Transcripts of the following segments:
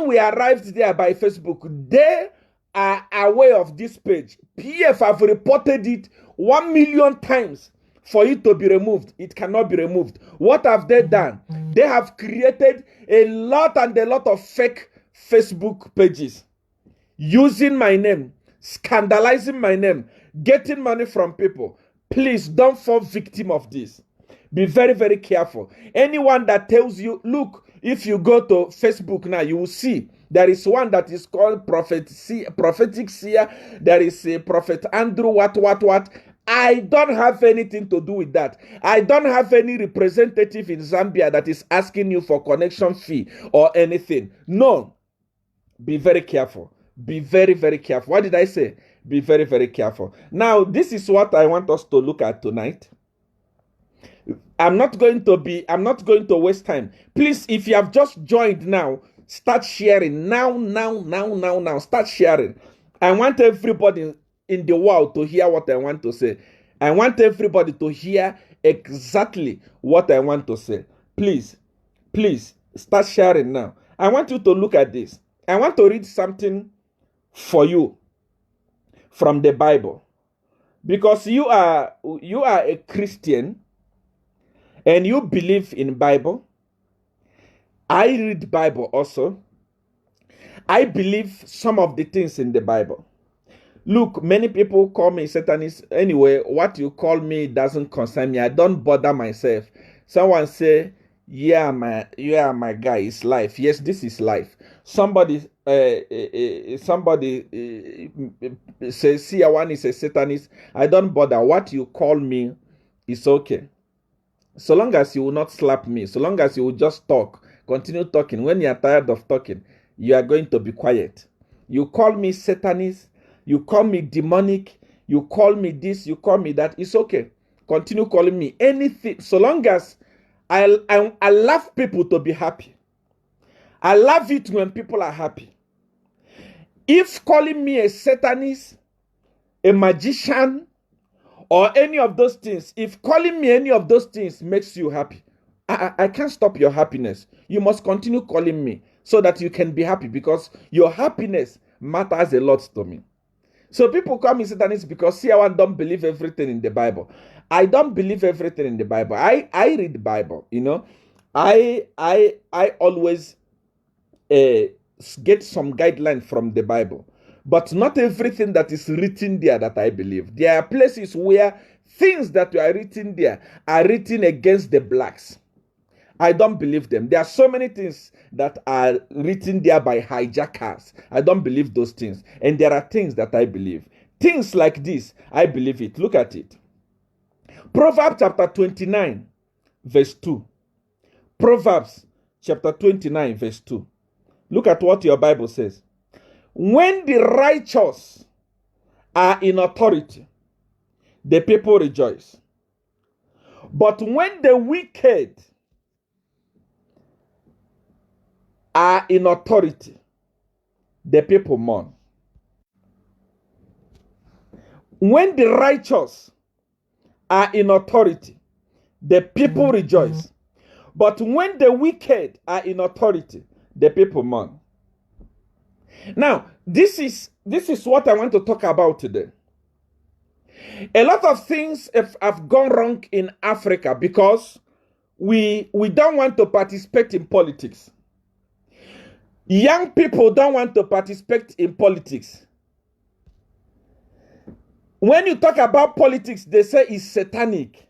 when we arrived there by Facebook, they are aware of this page. PF have reported it 1 million times for it to be removed. It cannot be removed. What have they done? They have created a lot of fake Facebook pages using my name, scandalizing my name, getting money from people. Please don't fall victim of this. Be very, very careful. Anyone that tells you, look, if you go to Facebook now, you will see there is one that is called Prophetic Seer. There is a Prophet Andrew, what. I don't have anything to do with that. I don't have any representative in Zambia that is asking you for connection fee or anything. No. Be very careful. Be very, very careful. What did I say? Be very, very careful. Now, this is what I want us to look at tonight. I'm not going to waste time. Please, if you have just joined now, start sharing. Now. Start sharing. I want everybody in the world to hear what I want to say. I want everybody to hear exactly what I want to say. Please, start sharing now. I want you to look at this. I want to read something for you from the Bible. Because you are a Christian and you believe in Bible. I read Bible also. I believe some of the things in the Bible. Look, many people call me Satanist. Anyway, what you call me doesn't concern me. I don't bother myself. Someone say, yeah, my guy, it's life. Yes, this is life. Somebody says, see, one is a Satanist. I don't bother. What you call me is okay. So long as you will not slap me, so long as you will just talk, continue talking. When you are tired of talking, you are going to be quiet. You call me Satanist, you call me demonic, you call me this, you call me that, it's okay. Continue calling me anything, so long as I love people to be happy. I love it when people are happy. If calling me a Satanist, a magician, or any of those things, if calling me any of those things makes you happy, I can't stop your happiness. You must continue calling me so that you can be happy, because your happiness matters a lot to me. So people call me Satanist because see, I don't believe everything in the Bible. I don't believe everything in the Bible. I read the Bible, you know. I always get some guideline from the Bible. But not everything that is written there that I believe. There are places where things that are written there are written against the blacks. I don't believe them. There are so many things that are written there by hijackers. I don't believe those things. And there are things that I believe. Things like this, I believe it. Look at it. Proverbs chapter 29, verse 2. Proverbs chapter 29, verse 2. Look at what your Bible says. When the righteous are in authority, the people rejoice. But when the wicked are in authority, the people mourn. When the righteous are in authority, the people rejoice. But when the wicked are in authority, the people mourn. Now, this is what I want to talk about today. A lot of things have gone wrong in Africa because we don't want to participate in politics. Young people don't want to participate in politics. When you talk about politics, they say it's satanic.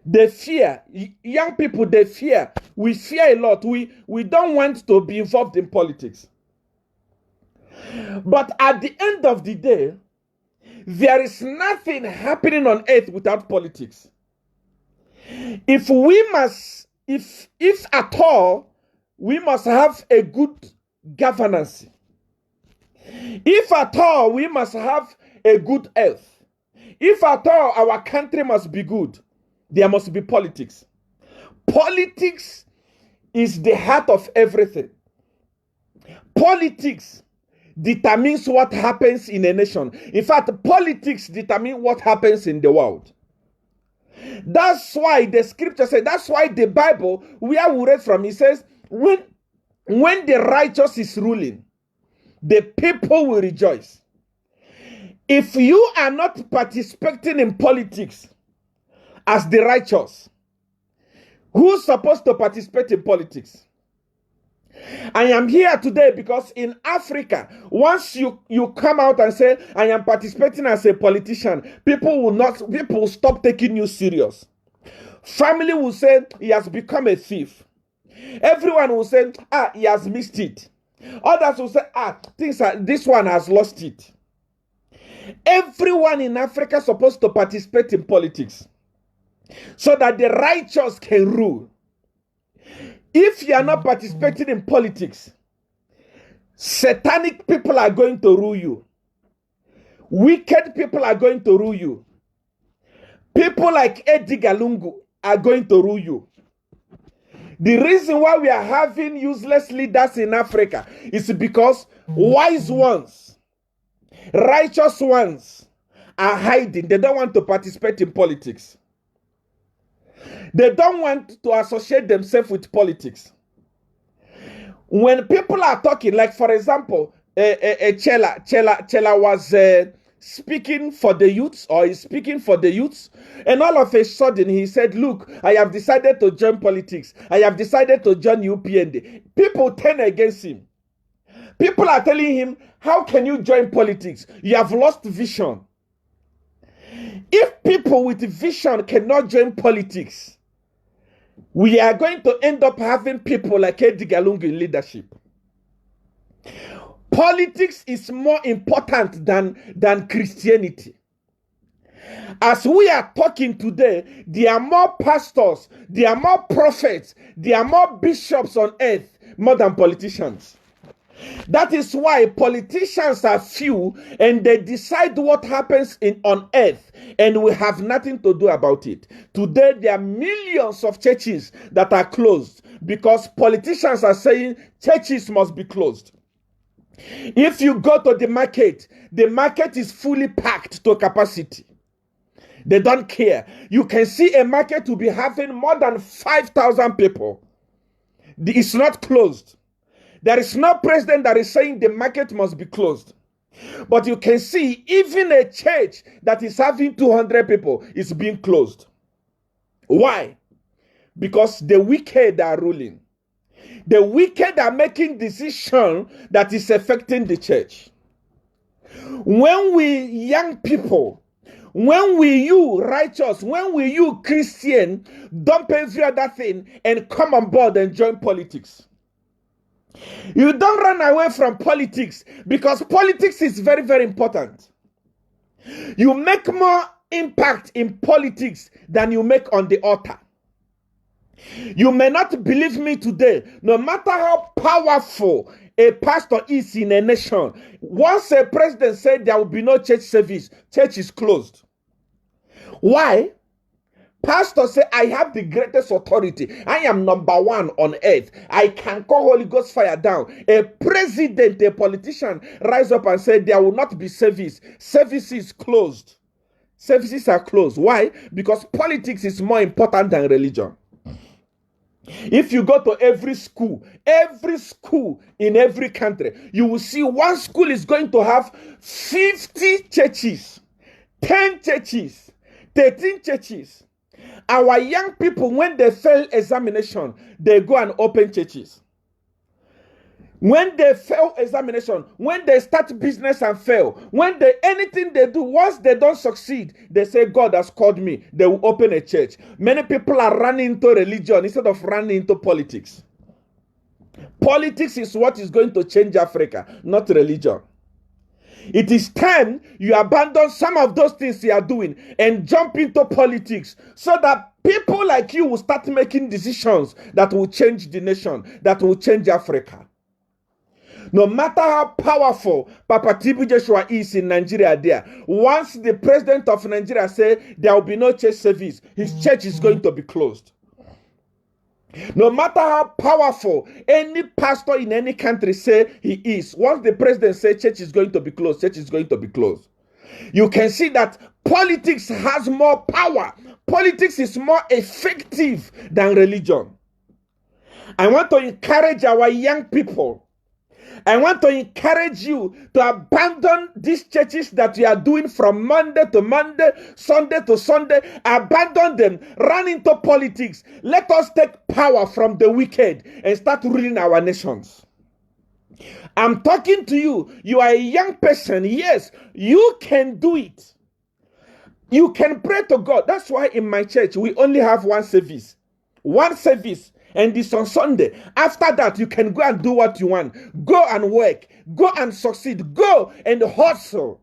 They fear. Young people, they fear. We fear a lot. We don't want to be involved in politics. But at the end of the day, there is nothing happening on earth without politics. If at all, we must have a good governance. If at all, we must have a good health. If at all, our country must be good, there must be politics. Politics is the heart of everything. Politics determines what happens in a nation. In fact, politics determines what happens in the world. That's why the scripture says, that's why the Bible, where we read from, it says, when when the righteous is ruling, the people will rejoice. If you are not participating in politics as the righteous, who's supposed to participate in politics? I am here today because in Africa, once you come out and say, I am participating as a politician, people will stop taking you serious. Family will say, he has become a thief. Everyone will say, he has missed it. Others will say, this one has lost it. Everyone in Africa is supposed to participate in politics so that the righteous can rule. If you are not participating in politics, satanic people are going to rule you. Wicked people are going to rule you. People like Edgar Lungu are going to rule you. The reason why we are having useless leaders in Africa is because wise ones, righteous ones are hiding. They don't want to participate in politics. They don't want to associate themselves with politics. When people are talking, like for example, Chela was speaking for the youths, or is speaking for the youths, and all of a sudden he said, look, I have decided to join politics. I have decided to join UPND. People turn against him. People are telling him, how can you join politics? You have lost vision. If people with vision cannot join politics, we are going to end up having people like Edgar Lungu in leadership. Politics is more important than Christianity. As we are talking today, there are more pastors, there are more prophets, there are more bishops on earth more than politicians. That is why politicians are few and they decide what happens on earth, and we have nothing to do about it. Today, there are millions of churches that are closed because politicians are saying churches must be closed. If you go to the market is fully packed to capacity. They don't care. You can see a market will be having more than 5,000 people. It's not closed. There is no president that is saying the market must be closed. But you can see even a church that is having 200 people is being closed. Why? Because the wicked are ruling. The wicked are making decisions that is affecting the church. When we young people, when we you righteous, when we you Christian, dump every other thing and come on board and join politics. You don't run away from politics because politics is very, very important. You make more impact in politics than you make on the altar. You may not believe me today, no matter how powerful a pastor is in a nation, once a president said there will be no church service, church is closed. Why? Pastor say, I have the greatest authority. I am number one on earth. I can call Holy Ghost fire down. A president, a politician, rise up and say, there will not be service. Service is closed. Services are closed. Why? Because politics is more important than religion. If you go to every school in every country, you will see one school is going to have 50 churches, 10 churches, 13 churches. Our young people, when they fail examination, they go and open churches. When they fail examination, when they start business and fail, when anything they do, once they don't succeed, they say, God has called me. They will open a church. Many people are running into religion instead of running into politics. Politics is what is going to change Africa, not religion. It is time you abandon some of those things you are doing and jump into politics so that people like you will start making decisions that will change the nation, that will change Africa. No matter how powerful Papa Tibu Joshua is in Nigeria there, once the president of Nigeria says there will be no church service, his church is going to be closed. No matter how powerful any pastor in any country say he is, once the president says church is going to be closed, church is going to be closed. You can see that politics has more power. Politics is more effective than religion. I want to encourage our young people. I want to encourage you to abandon these churches that you are doing from Monday to Monday, Sunday to Sunday. Abandon them. Run into politics. Let us take power from the wicked and start ruling our nations. I'm talking to you. You are a young person. Yes, you can do it. You can pray to God. That's why in my church, we only have one service. One service. And it's on Sunday. After that, you can go and do what you want. Go and work. Go and succeed. Go and hustle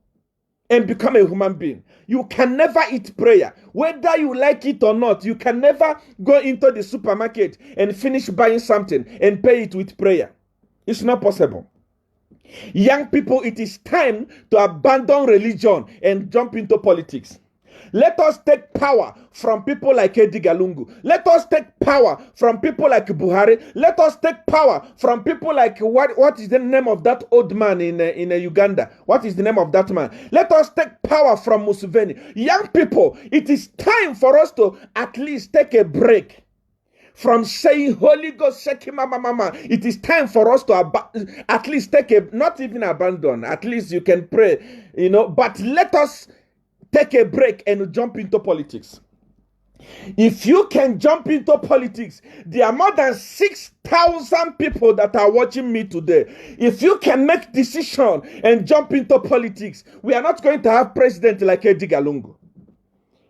and become a human being. You can never eat prayer. Whether you like it or not, you can never go into the supermarket and finish buying something and pay it with prayer. It's not possible. Young people, it is time to abandon religion and jump into politics. Let us take power from people like Edgar Lungu. Let us take power from people like Buhari. Let us take power from people like, what is the name of that old man in Uganda? What is the name of that man? Let us take power from Museveni. Young people, it is time for us to at least take a break from saying Holy Ghost, shake mama. It is time for us to at least take a, not even abandon, at least you can pray, but let us take a break and jump into politics. If you can jump into politics, there are more than 6,000 people that are watching me today. If you can make decision and jump into politics, we are not going to have president like Edgar Lungu,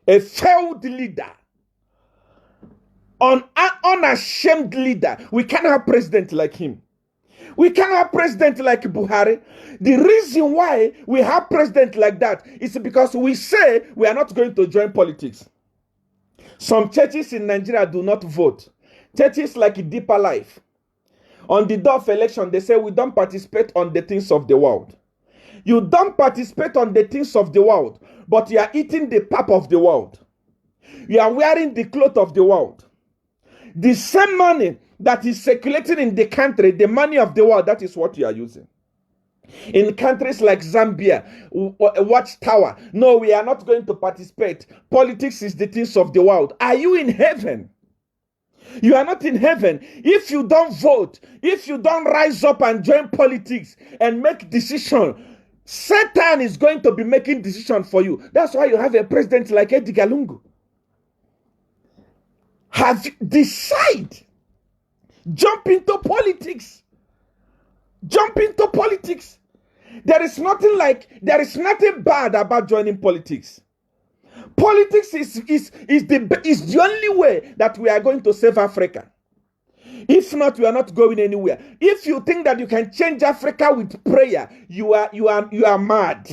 a failed leader, an unashamed leader. We can't have president like him. We can't have president like Buhari. The reason why we have president like that is because we say we are not going to join politics. Some churches in Nigeria do not vote. Churches like Deeper Life. On the day of election, they say we don't participate on the things of the world. You don't participate on the things of the world, but you are eating the pap of the world. You are wearing the cloth of the world. The same money that is circulating in the country, the money of the world, that is what you are using. In countries like Zambia, Watchtower, no, we are not going to participate. Politics is the things of the world. Are you in heaven? You are not in heaven. If you don't vote, if you don't rise up and join politics and make decisions, Satan is going to be making decisions for you. That's why you have a president like Edgar Lungu. Have you decided? Jump into politics. Jump into politics. There is nothing bad about joining politics. Politics is the only way that we are going to save Africa. If not, we are not going anywhere. If you think that you can change Africa with prayer, you are mad.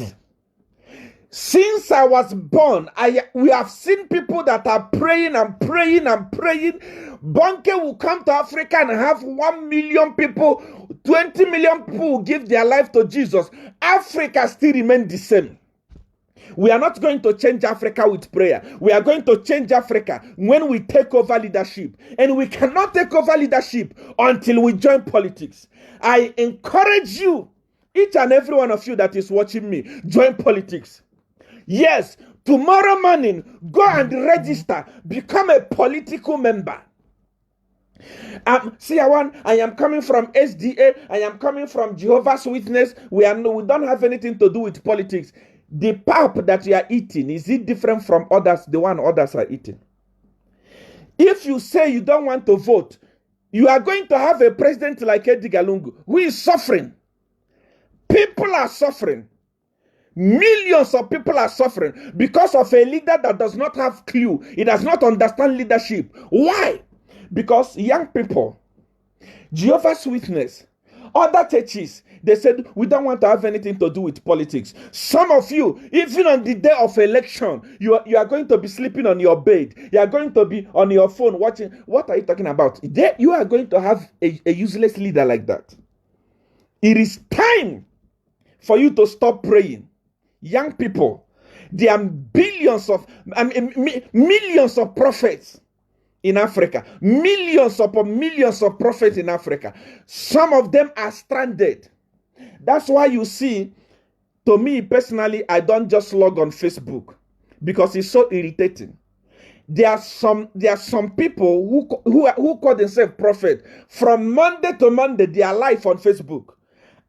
Since I was born, we have seen people that are praying and praying and praying. Bonke will come to Africa and have 1 million people, 20 million people will give their life to Jesus. Africa still remains the same. We are not going to change Africa with prayer. We are going to change Africa when we take over leadership. And we cannot take over leadership until we join politics. I encourage you, each and every one of you that is watching me, join politics. Yes, tomorrow morning, go and register. Become a political member. I am coming from SDA. I am coming from Jehovah's Witness. We don't have anything to do with politics. The pap that you are eating, is it different from others, the one others are eating? If you say you don't want to vote, you are going to have a president like Edgar Lungu who is suffering. People are suffering. Millions of people are suffering because of a leader that does not have clue. He does not understand leadership. Why? Because young people, Jehovah's Witness, other churches, they said, we don't want to have anything to do with politics. Some of you, even on the day of election, you are going to be sleeping on your bed. You are going to be on your phone watching. What are you talking about? You are going to have a useless leader like that. It is time for you to stop praying. Young people, there are millions of prophets in Africa. Millions of prophets in Africa. Some of them are stranded. That's why you see, to me personally, I don't just log on Facebook because it's so irritating. there are some people who call themselves prophet. From Monday to Monday, they are live on Facebook.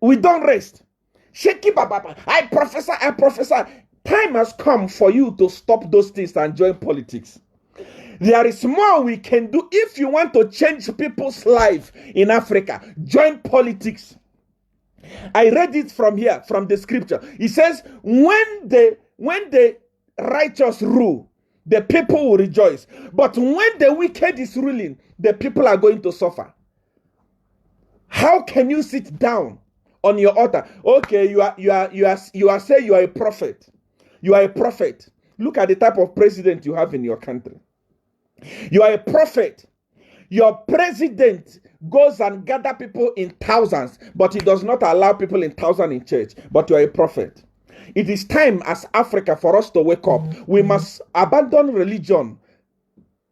We don't rest. Shaky Baba, I prophesy. Time has come for you to stop those things and join politics. There is more we can do. If you want to change people's life in Africa, join politics. I read it from here, from the scripture. It says, when the righteous rule, the people will rejoice. But when the wicked is ruling, the people are going to suffer. How can you sit down on your altar? Okay, you are saying you are a prophet. You are a prophet. Look at the type of president you have in your country. You are a prophet. Your president goes and gather people in thousands, but he does not allow people in thousands in church. But you are a prophet. It is time as Africa for us to wake up. We must abandon religion,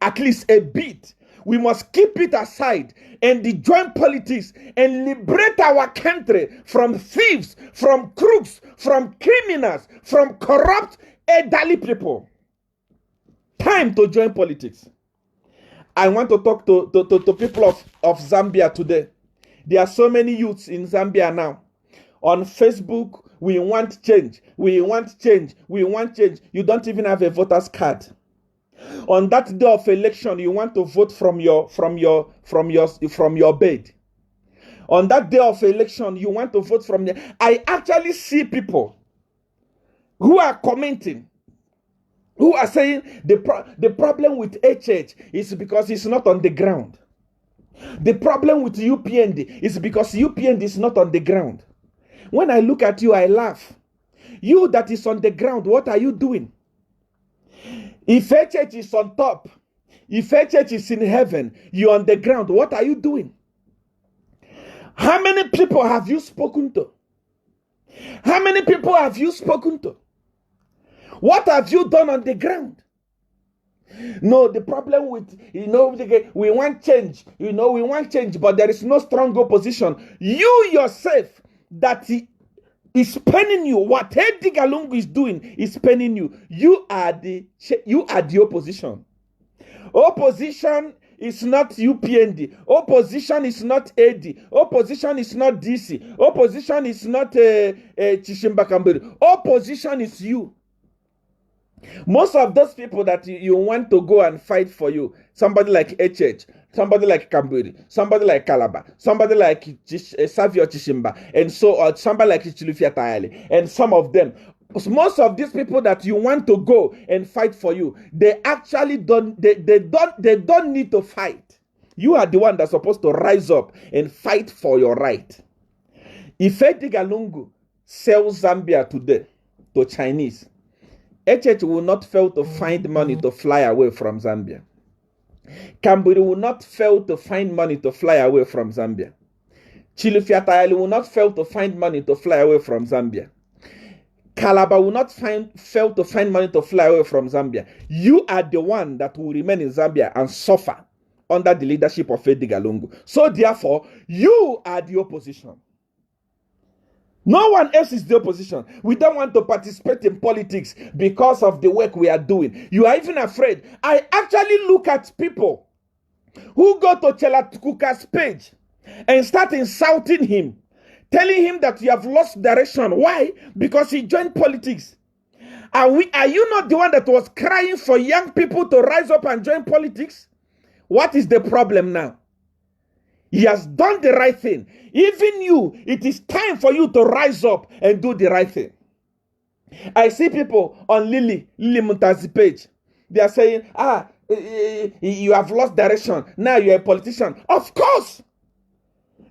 at least a bit. We must keep it aside and join politics and liberate our country from thieves, from crooks, from criminals, from corrupt elderly people. Time to join politics. I want to talk to people of Zambia today. There are so many youths in Zambia now. On Facebook, we want change. We want change. We want change. You don't even have a voter's card. On that day of election, you want to vote from your bed. On that day of election, you want to vote from there. I actually see people who are commenting, who are saying the problem with HH is because it's not on the ground. The problem with UPND is because UPND is not on the ground. When I look at you, I laugh. You that is on the ground, what are you doing? If HH is on top, if HH is in heaven, you're on the ground, what are you doing? How many people have you spoken to? How many people have you spoken to? What have you done on the ground? No, the problem with, we want change. We want change, but there is no strong opposition. You yourself, that is penning you. What Eddie Galungu is doing is penning you. You are the opposition. Opposition is not UPND. Opposition is not AD. Opposition is not DC. Opposition is not Chishimba Kamberi. Opposition is you. Most of those people that you want to go and fight for you, somebody like HH, somebody like Kamberi, somebody like Calabar, somebody like Savio Chishimba, and so on, somebody like Chilufia Tayali, and some of them. Most of these people that you want to go and fight for you, they actually don't need to fight. You are the one that's supposed to rise up and fight for your right. If Edgar Lungu sells Zambia today to Chinese, HH will not fail to find money to fly away from Zambia. Kamburi will not fail to find money to fly away from Zambia. Chilufia Tayali will not fail to find money to fly away from Zambia. Calabar will not fail to find money to fly away from Zambia. You are the one that will remain in Zambia and suffer under the leadership of Edgar Lungu. So therefore, you are the opposition. No one else is the opposition. We don't want to participate in politics because of the work we are doing. You are even afraid. I actually look at people who go to Chelatukuka's page and start insulting him, telling him that you have lost direction. Why? Because he joined politics. Are you not the one that was crying for young people to rise up and join politics? What is the problem now? He has done the right thing. Even you, it is time for you to rise up and do the right thing. I see people on Lily Muntazi's page. They are saying, you have lost direction. Now you're a politician. Of course.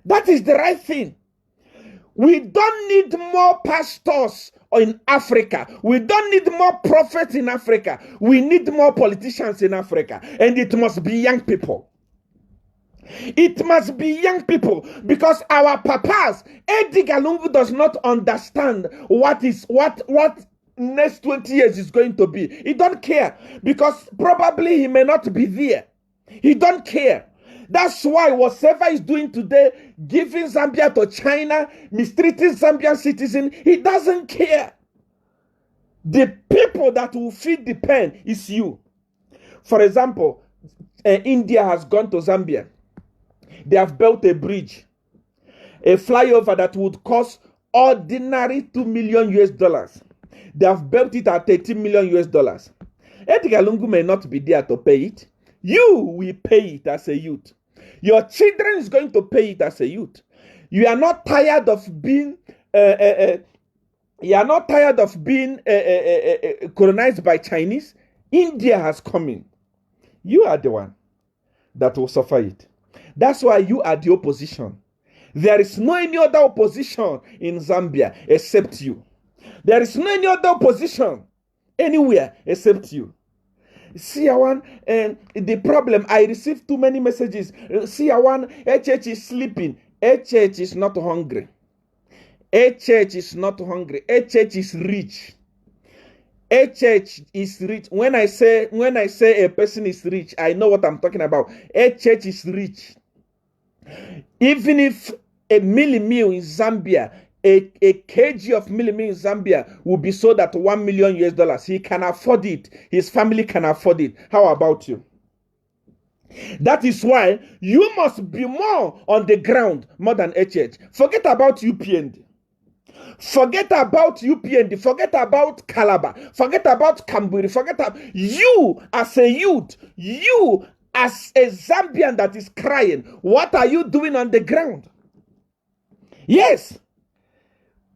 That is the right thing. We don't need more pastors in Africa. We don't need more prophets in Africa. We need more politicians in Africa. And it must be young people. It must be young people, because our papas, Eddie Galungu does not understand what next 20 years is going to be. He don't care, because probably he may not be there. He don't care. That's why whatever he's doing today, giving Zambia to China, mistreating Zambian citizens, he doesn't care. The people that will feed the pen is you. For example, India has gone to Zambia. They have built a bridge, a flyover that would cost ordinary $2 million US. They have built it at $13 million US. Edgar Lungu may not be there to pay it. You will pay it as a youth. Your children is going to pay it as a youth. You are not tired of being colonized by Chinese. India has come in. You are the one that will suffer it. That's why you are the opposition. There is no any other opposition in Zambia except you. There is no any other opposition anywhere except you. See, the problem, I received too many messages. See, HH is sleeping. HH is not hungry. HH is not hungry. HH is rich. HH is rich. When I say a person is rich, I know what I'm talking about. HH is rich. Even if a meal in Zambia, a kg of meal in Zambia will be sold at $1 million US, he can afford it. His family can afford it. How about you? That is why you must be more on the ground more than HH. Forget about UPND. Forget about UPND. Forget about Calabar. Forget about Kamburi. Forget about you as a youth. You as a Zambian that is crying. What are you doing on the ground? Yes.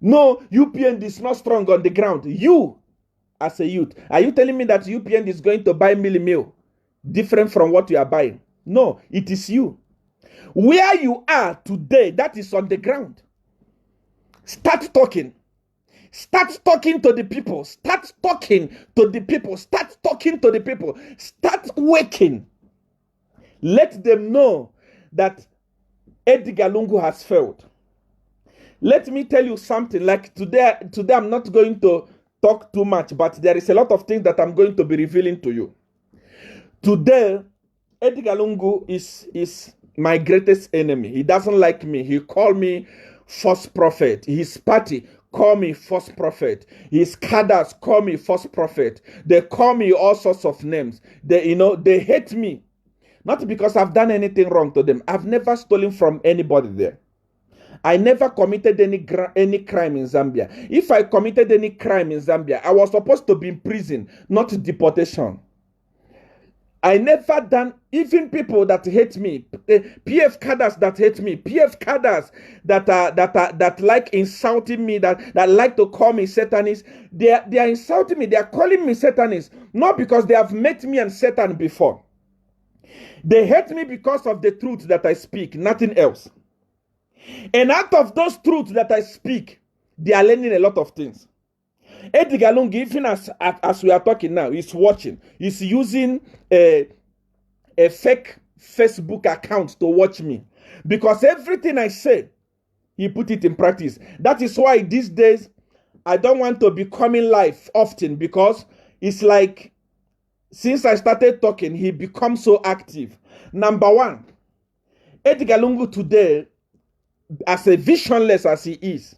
No, UPND is not strong on the ground. You as a youth. Are you telling me that UPND is going to buy meal different from what you are buying? No, it is you. Where you are today, that is on the ground. Start talking. Start talking to the people. Start talking to the people. Start talking to the people. Start working. Let them know that Edgar Lungu has failed. Let me tell you something. Like today I'm not going to talk too much, but there is a lot of things that I'm going to be revealing to you. Today, Edgar Lungu is my greatest enemy. He doesn't like me. He called me false prophet. His party call me false prophet. His cadres call me false prophet. They call me all sorts of names. They hate me. Not because I've done anything wrong to them. I've never stolen from anybody there. I never committed any crime in Zambia. If I committed any crime in Zambia, I was supposed to be in prison, not deportation. I never done, even people that hate me, PF cadres that hate me, PF cadres that like insulting me, that like to call me Satanist, they are insulting me, they are calling me Satanist, not because they have met me and Satan before. They hate me because of the truth that I speak, nothing else. And out of those truths that I speak, they are learning a lot of things. Edgar Lungu, even as we are talking now, is watching. He's using a fake Facebook account to watch me. Because everything I say, he put it in practice. That is why these days, I don't want to be coming live often, because it's like, since I started talking, he becomes so active. Number one, Edgar Lungu today, as a visionless as he is,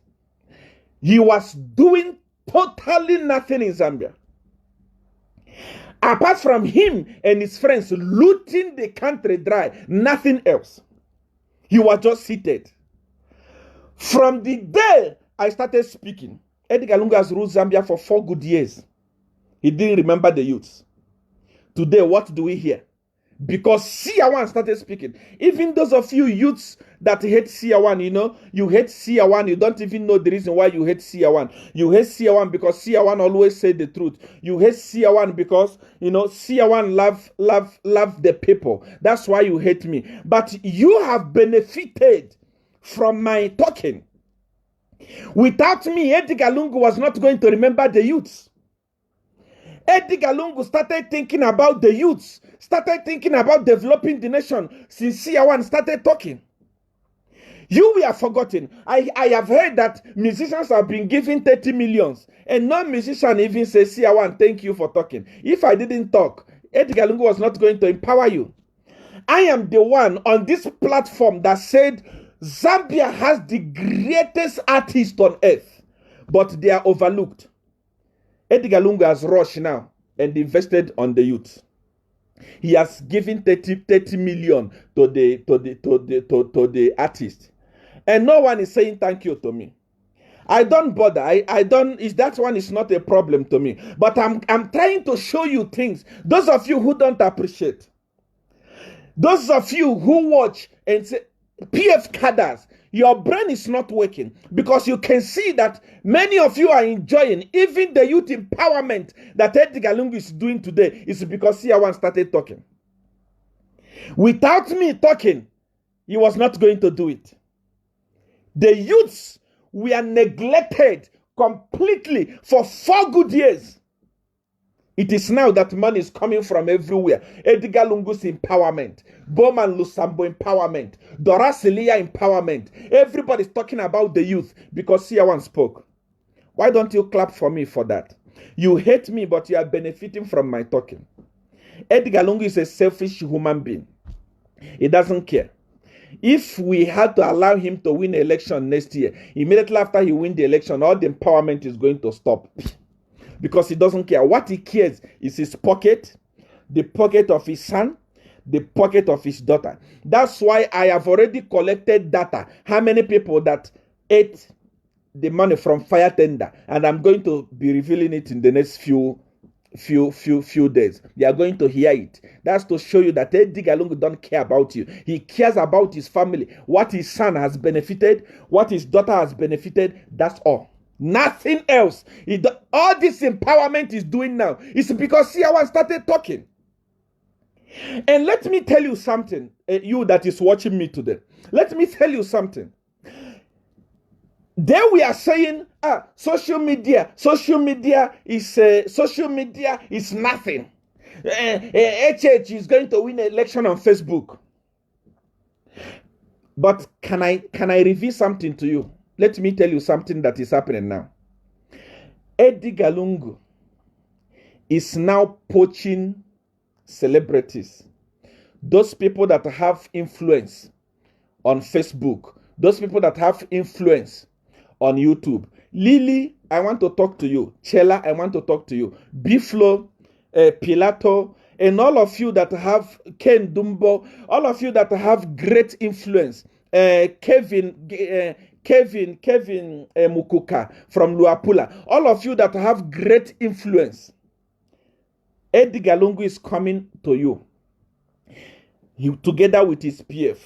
he was doing totally nothing in Zambia. Apart from him and his friends looting the country dry, nothing else. He was just seated. From the day I started speaking, Edgar Lungu has ruled Zambia for 4 good years. He didn't remember the youths. Today, what do we hear? Because Seer started speaking. Even those of you youths that hate Seer, you hate Seer, you don't even know the reason why you hate Seer. You hate Seer because Seer always said the truth. You hate Seer because, Seer love the people. That's why you hate me. But you have benefited from my talking. Without me, Edgar Lungu was not going to remember the youths. Edgar Lungu started thinking about the youths, started thinking about developing the nation since Seer started talking. You were forgotten. I have heard that musicians have been given 30 millions, and no musician even says, Seer, thank you for talking. If I didn't talk, Edgar Lungu was not going to empower you. I am the one on this platform that said Zambia has the greatest artist on earth, but they are overlooked. Edgar Lungu has rushed now and invested on the youth. He has given 30 million to the artist. And no one is saying thank you to me. I don't bother. I don't, is that one is not a problem to me. But I'm trying to show you things. Those of you who don't appreciate. Those of you who watch and say, PF cadres, your brain is not working, because you can see that many of you are enjoying even the youth empowerment that Edgar Lungu is doing today. Is because Seer started talking. Without me talking, he was not going to do it. The youths were neglected completely for 4 good years. It is now that money is coming from everywhere. Edgar Lungu's empowerment, Bowman Lusambo empowerment, Dora Celia empowerment. Everybody's talking about the youth because Seer spoke. Why don't you clap for me for that? You hate me, but you are benefiting from my talking. Edgar Lungu is a selfish human being. He doesn't care. If we had to allow him to win the election next year, immediately after he wins the election, all the empowerment is going to stop. Because he doesn't care. What he cares is his pocket, the pocket of his son, the pocket of his daughter. That's why I have already collected data. How many people that ate the money from fire tender, and I'm going to be revealing it in the next few days. They are going to hear it. That's to show you that Edgar Lungu don't care about you. He cares about his family, what his son has benefited, what his daughter has benefited. That's all. Nothing else. All this empowerment is doing now is because Seer started talking. And let me tell you something, you that is watching me today. Let me tell you something. Then we are saying, social media is nothing. HH is going to win an election on Facebook. But can I reveal something to you? Let me tell you something that is happening now. Edgar Lungu is now poaching celebrities. Those people that have influence on Facebook. Those people that have influence on YouTube. Lily, I want to talk to you. Chela, I want to talk to you. Biflo, Pilato, and all of you that have Ken Dumbo, all of you that have great influence. Kevin Mukuka from Luapula, all of you that have great influence. Edgar Lungu is coming to you. Together with his PF.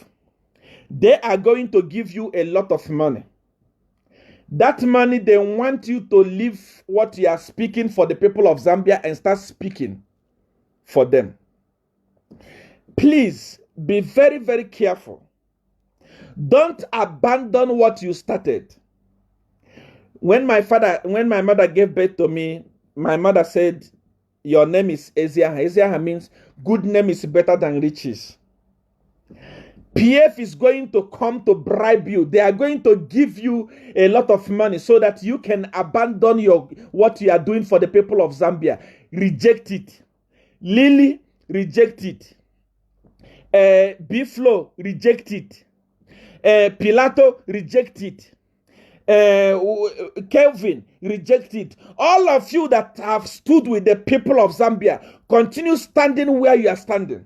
They are going to give you a lot of money. That money, they want you to leave what you are speaking for the people of Zambia and start speaking for them. Please be very, very careful. Don't abandon what you started. When my mother gave birth to me, my mother said, your name is Eziaha. Eziaha means good name is better than riches. PF is going to come to bribe you. They are going to give you a lot of money so that you can abandon what you are doing for the people of Zambia. Reject it. Lily, reject it. Biflo, reject it. Pilato, reject it. Kelvin, reject it. All of you that have stood with the people of Zambia, continue standing where you are standing.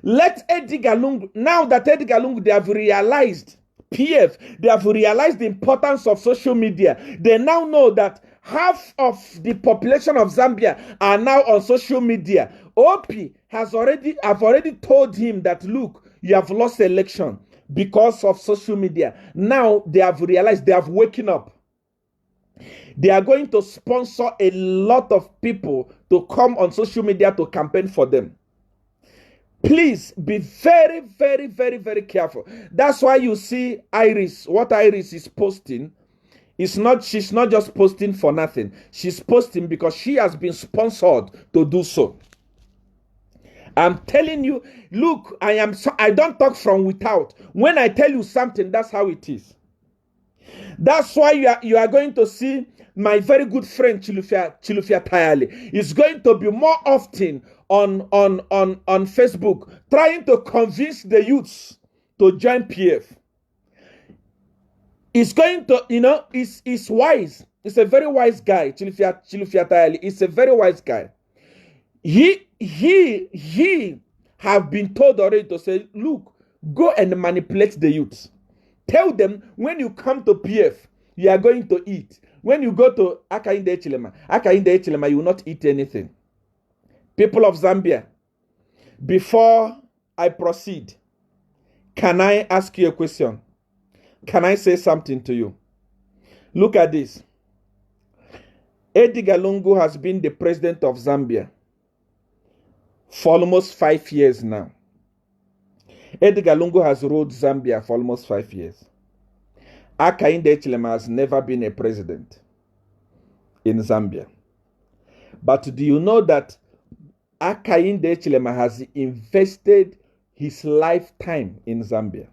Let Edgar Lungu, now that Edgar Lungu, they have realized, PF, they have realized the importance of social media. They now know that half of the population of Zambia are now on social media. OP I've already told him that, look, you have lost the election because of social media. Now they have realized, they have waken up. They are going to sponsor a lot of people to come on social media to campaign for them. Please be very, very, very, very careful. That's why you see Iris, what Iris is posting, she's not just posting for nothing. She's posting because she has been sponsored to do so. I'm telling you, look, I don't talk from without. When I tell you something, that's how it is. That's why you are going to see my very good friend Chilufia Tayali is going to be more often on Facebook trying to convince the youths to join PF. He's going to, he's wise. He's a very wise guy. Chilufia Tayali is a very wise guy. He he have been told already to say, look, go and manipulate the youths. Tell them when you come to PF, you are going to eat. When you go to Hakainde Hichilema, you will not eat anything. People of Zambia, before I proceed, can I ask you a question? Can I say something to you? Look at this. Edgar Lungu has been the president of Zambia for almost 5 years now. Edgar Lungu has ruled Zambia for almost 5 years. Hakainde Hichilema has never been a president in Zambia. But do you know that Hakainde Hichilema has invested his lifetime in Zambia?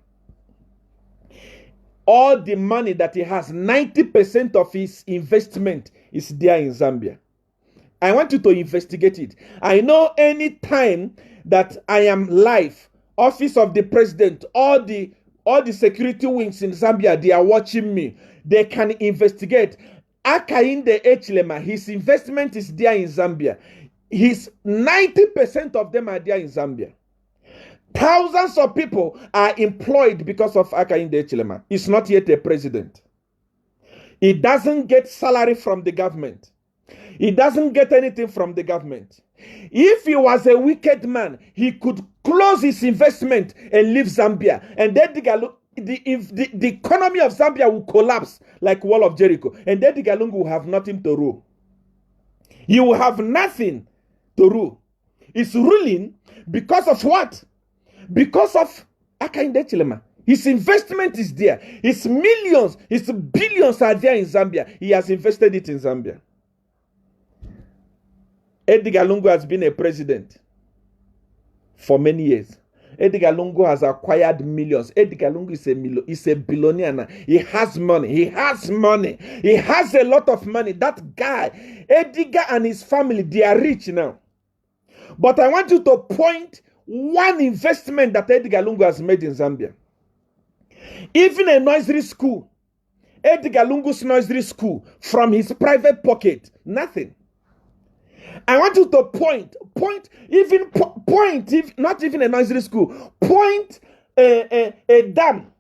All the money that he has, 90% of his investment is there in Zambia. I want you to investigate it. I know any time that I am live, office of the president, all the security wings in Zambia, they are watching me. They can investigate. Hakainde Hichilema, his investment is there in Zambia. His 90% of them are there in Zambia. Thousands of people are employed because of Hakainde Hichilema. He's not yet a president. He doesn't get salary from the government. He doesn't get anything from the government. If he was a wicked man, he could close his investment and leave Zambia. And then the economy of Zambia will collapse like Wall of Jericho. And then the Galungu will have nothing to rule. He will have nothing to rule. He's ruling because of what? Because of Hakainde Hichilema. His investment is there. His millions, his billions are there in Zambia. He has invested it in Zambia. Edgar Lungu has been a president for many years. Edgar Lungu has acquired millions. Edgar Lungu is a billionaire now. He has money. He has money. He has a lot of money. That guy, Edgar and his family, they are rich now. But I want you to point one investment that Edgar Lungu has made in Zambia. Even a nursery school, Edgar Lungu's nursery school, from his private pocket, nothing. I want you to point, not even a nursery school, point a dam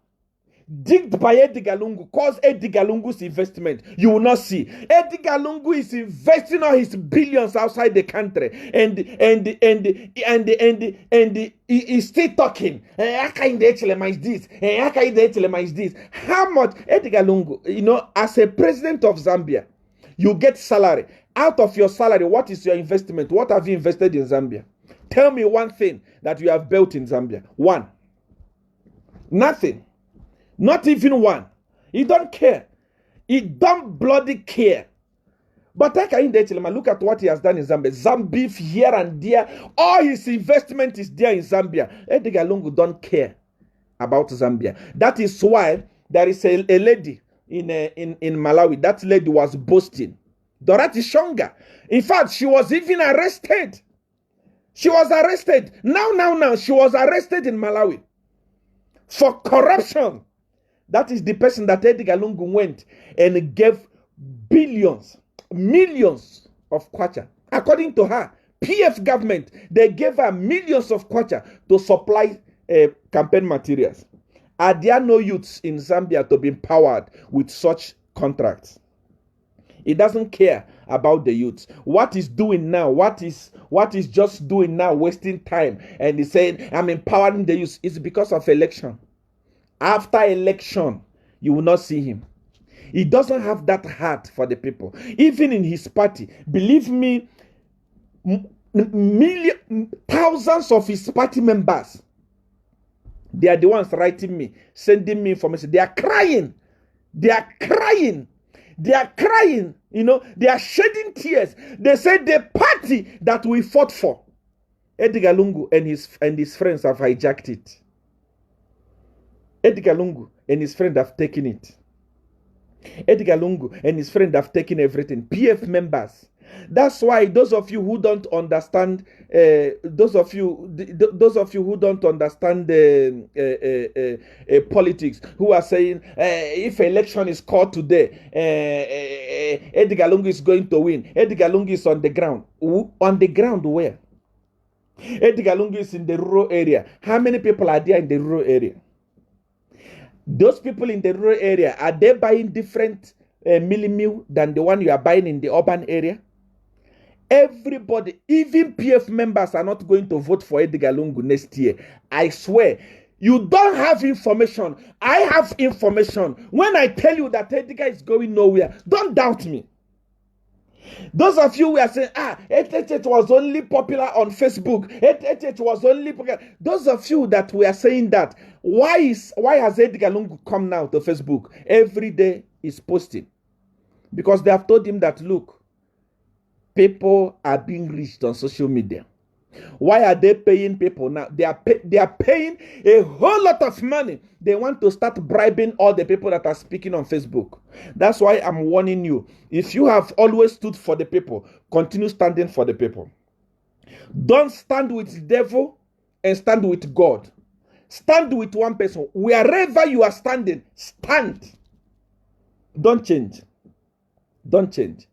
digged by Edgar Lungu, cause Edgar Lungu's investment. You will not see. Edgar Lungu is investing all his billions outside the country, and he's still talking. Hakainde Hichilema is this. Hakainde Hichilema is this. How much Edgar Lungu? As a president of Zambia, you get salary. Out of your salary, what is your investment? What have you invested in Zambia? Tell me one thing that you have built in Zambia. One. Nothing. Not even one. He don't care. He don't bloody care. But Hakainde Hichilema, look at what he has done in Zambia. Zambia here and there. All his investment is there in Zambia. Edgar Lungu don't care about Zambia. That is why there is a lady in Malawi. That lady was boasting. Dorothy Shonga. In fact, she was even arrested. She was arrested. Now, she was arrested in Malawi for corruption. That is the person that Edgar Lungu went and gave billions, millions of kwacha. According to her, PF government, they gave her millions of kwacha to supply campaign materials. Are there no youths in Zambia to be empowered with such contracts? He doesn't care about the youths. What he's doing now, what is just doing now, wasting time, and he's saying, I'm empowering the youths, it's because of election. After election, you will not see him. He doesn't have that heart for the people. Even in his party, believe me, thousands of his party members, they are the ones writing me, sending me information. They are crying. They are crying. They are crying. They are shedding tears. They said the party that we fought for, Edgar Lungu and his friends have hijacked it. Edgar Lungu and his friend have taken it. Edgar Lungu and his friend have taken everything. PF members. That's why those of you who don't understand, those of you who don't understand politics, who are saying if election is called today, Edgar Lungu is going to win. Edgar Lungu is on the ground. On the ground where? Edgar Lungu is in the rural area. How many people are there in the rural area? Those people in the rural area, are they buying different meal than the one you are buying in the urban area? Everybody, even PF members, are not going to vote for Edgar Lungu next year. I swear. You don't have information. I have information. When I tell you that Edgar is going nowhere, don't doubt me. Those of you who are saying, HHH was only popular on Facebook. HHH was only popular. Those of you that were saying that, why has Edgar Lungu come now to Facebook? Every day is posting. Because they have told him that, look, people are being reached on social media. Why are they paying people now? They are paying a whole lot of money. They want to start bribing all the people that are speaking on Facebook. That's why I'm warning you. If you have always stood for the people, continue standing for the people. Don't stand with the devil and stand with God. Stand with one person. Wherever you are standing, stand. Don't change. Don't change.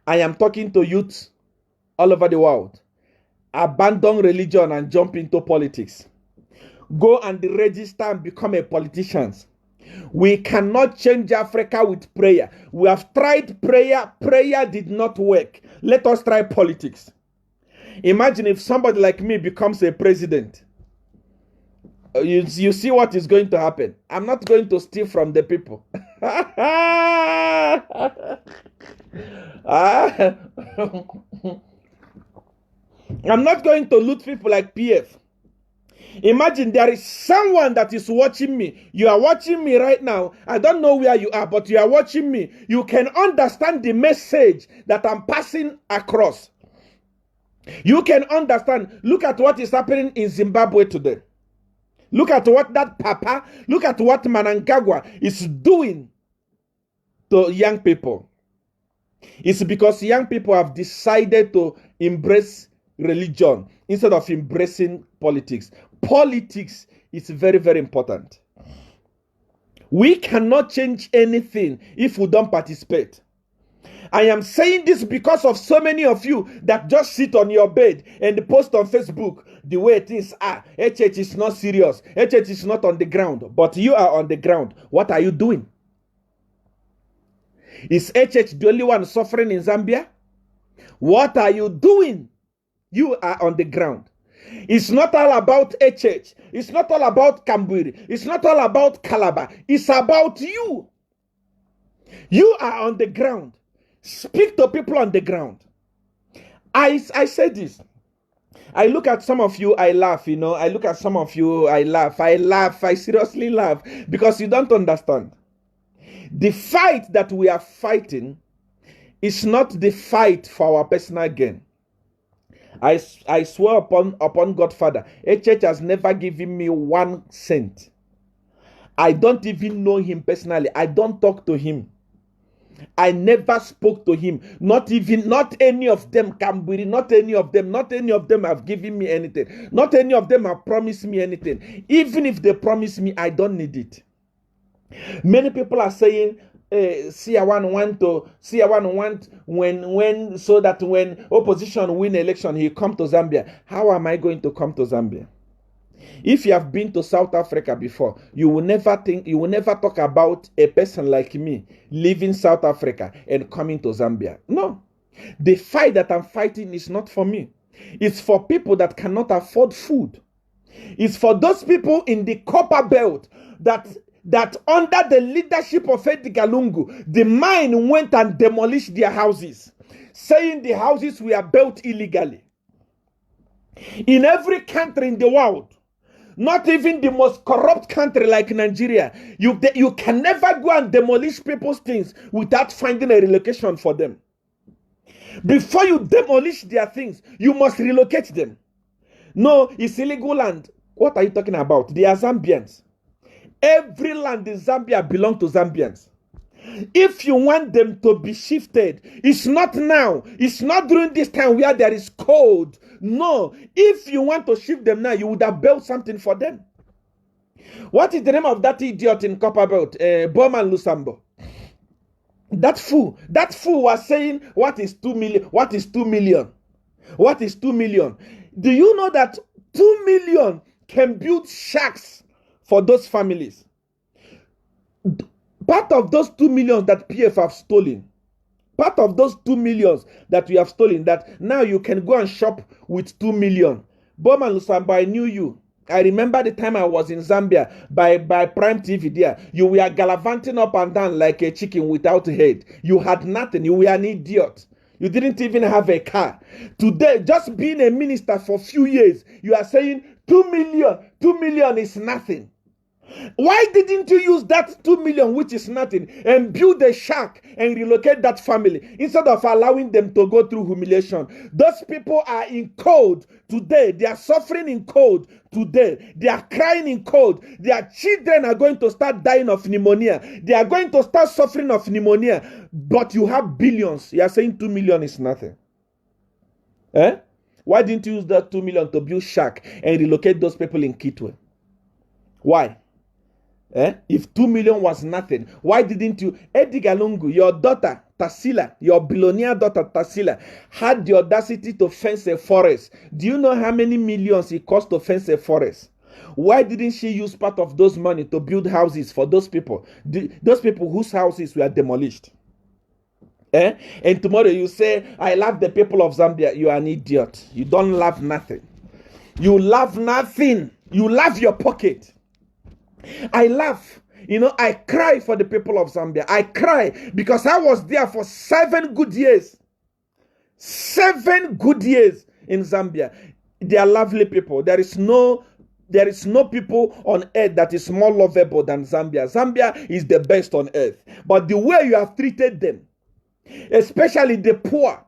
I am talking to youth all over the world. Abandon religion and jump into politics. Go and register and become a politician. We cannot change Africa with prayer. We have tried prayer. Prayer did not work. Let us try politics. Imagine if somebody like me becomes a president. You see what is going to happen. I'm not going to steal from the people. I'm not going to loot people like PF. Imagine there is someone that is watching me. You are watching me right now. I don't know where you are, but you are watching me. You can understand the message that I'm passing across. You can understand. Look at what is happening in Zimbabwe today. Look at what that Papa, look at what Mnangagwa is doing to young people. It's because young people have decided to embrace religion instead of embracing politics. Politics is very, very important. We cannot change anything if we don't participate. I am saying this because of so many of you that just sit on your bed and post on Facebook the way things are. HH is not serious. HH is not on the ground. But you are on the ground. What are you doing? Is HH the only one suffering in Zambia? What are you doing? You are on the ground. It's not all about HH. It's not all about Kamburi. It's not all about Calabar. It's about you. You are on the ground. Speak to people on the ground. I say this. I look at some of you, I laugh, I look at some of you, I laugh. I seriously laugh because you don't understand. The fight that we are fighting is not the fight for our personal gain. I swear upon Godfather, HH has never given me 1 cent. I don't even know him personally. I don't talk to him. I never spoke to him. Not any of them, Kamburi, not any of them have given me anything. Not any of them have promised me anything. Even if they promise me, I don't need it. Many people are saying, Seer want when so that when opposition win election, he come to Zambia. How am I going to come to Zambia? If you have been to South Africa before, you will never talk about a person like me leaving South Africa and coming to Zambia. No. The fight that I'm fighting is not for me. It's for people that cannot afford food. It's for those people in the copper belt that under the leadership of Edgar Lungu, the mine went and demolished their houses, saying the houses were built illegally. In every country in the world, not even the most corrupt country like Nigeria, you can never go and demolish people's things without finding a relocation for them. Before you demolish their things, you must relocate them. No, it's illegal land. What are you talking about? They are Zambians. Every land in Zambia belongs to Zambians. If you want them to be shifted, it's not now. It's not during this time where there is cold. No. If you want to shift them now, you would have built something for them. What is the name of that idiot in Copperbelt? Bowman Lusambo. That fool was saying, what is 2 million? What is 2 million? What is 2 million? Do you know that 2 million can build shacks for those families? Part of those 2 million that PF have stolen, part of those 2 millions that we have stolen, that now you can go and shop with 2 million. Bowman Lusambo, I knew you. I remember the time I was in Zambia by Prime TV there. You were gallivanting up and down like a chicken without a head. You had nothing. You were an idiot. You didn't even have a car. Today, just being a minister for a few years, you are saying 2 million. 2 million is nothing. Why didn't you use that 2 million, which is nothing, and build a shack and relocate that family instead of allowing them to go through humiliation? Those people are in cold today. They are suffering in cold today. They are crying in cold. Their children are going to start dying of pneumonia. They are going to start suffering of pneumonia. But you have billions. You are saying 2 million is nothing. Eh? Why didn't you use that 2 million to build shack and relocate those people in Kitwe? Why? If 2 million was nothing, why didn't you? Edgar Lungu, your daughter Tarsila, your billionaire daughter Tarsila, had the audacity to fence a forest. Do you know how many millions it cost to fence a forest? Why didn't she use part of those money to build houses for those people? Those people whose houses were demolished. And tomorrow you say, I love the people of Zambia. You are an idiot. You don't love nothing. You love nothing. You love your pocket. I laugh. I cry for the people of Zambia. I cry because I was there for 7 good years. 7 good years in Zambia. They are lovely people. There is no people on earth that is more lovable than Zambia. Zambia is the best on earth. But the way you have treated them, especially the poor,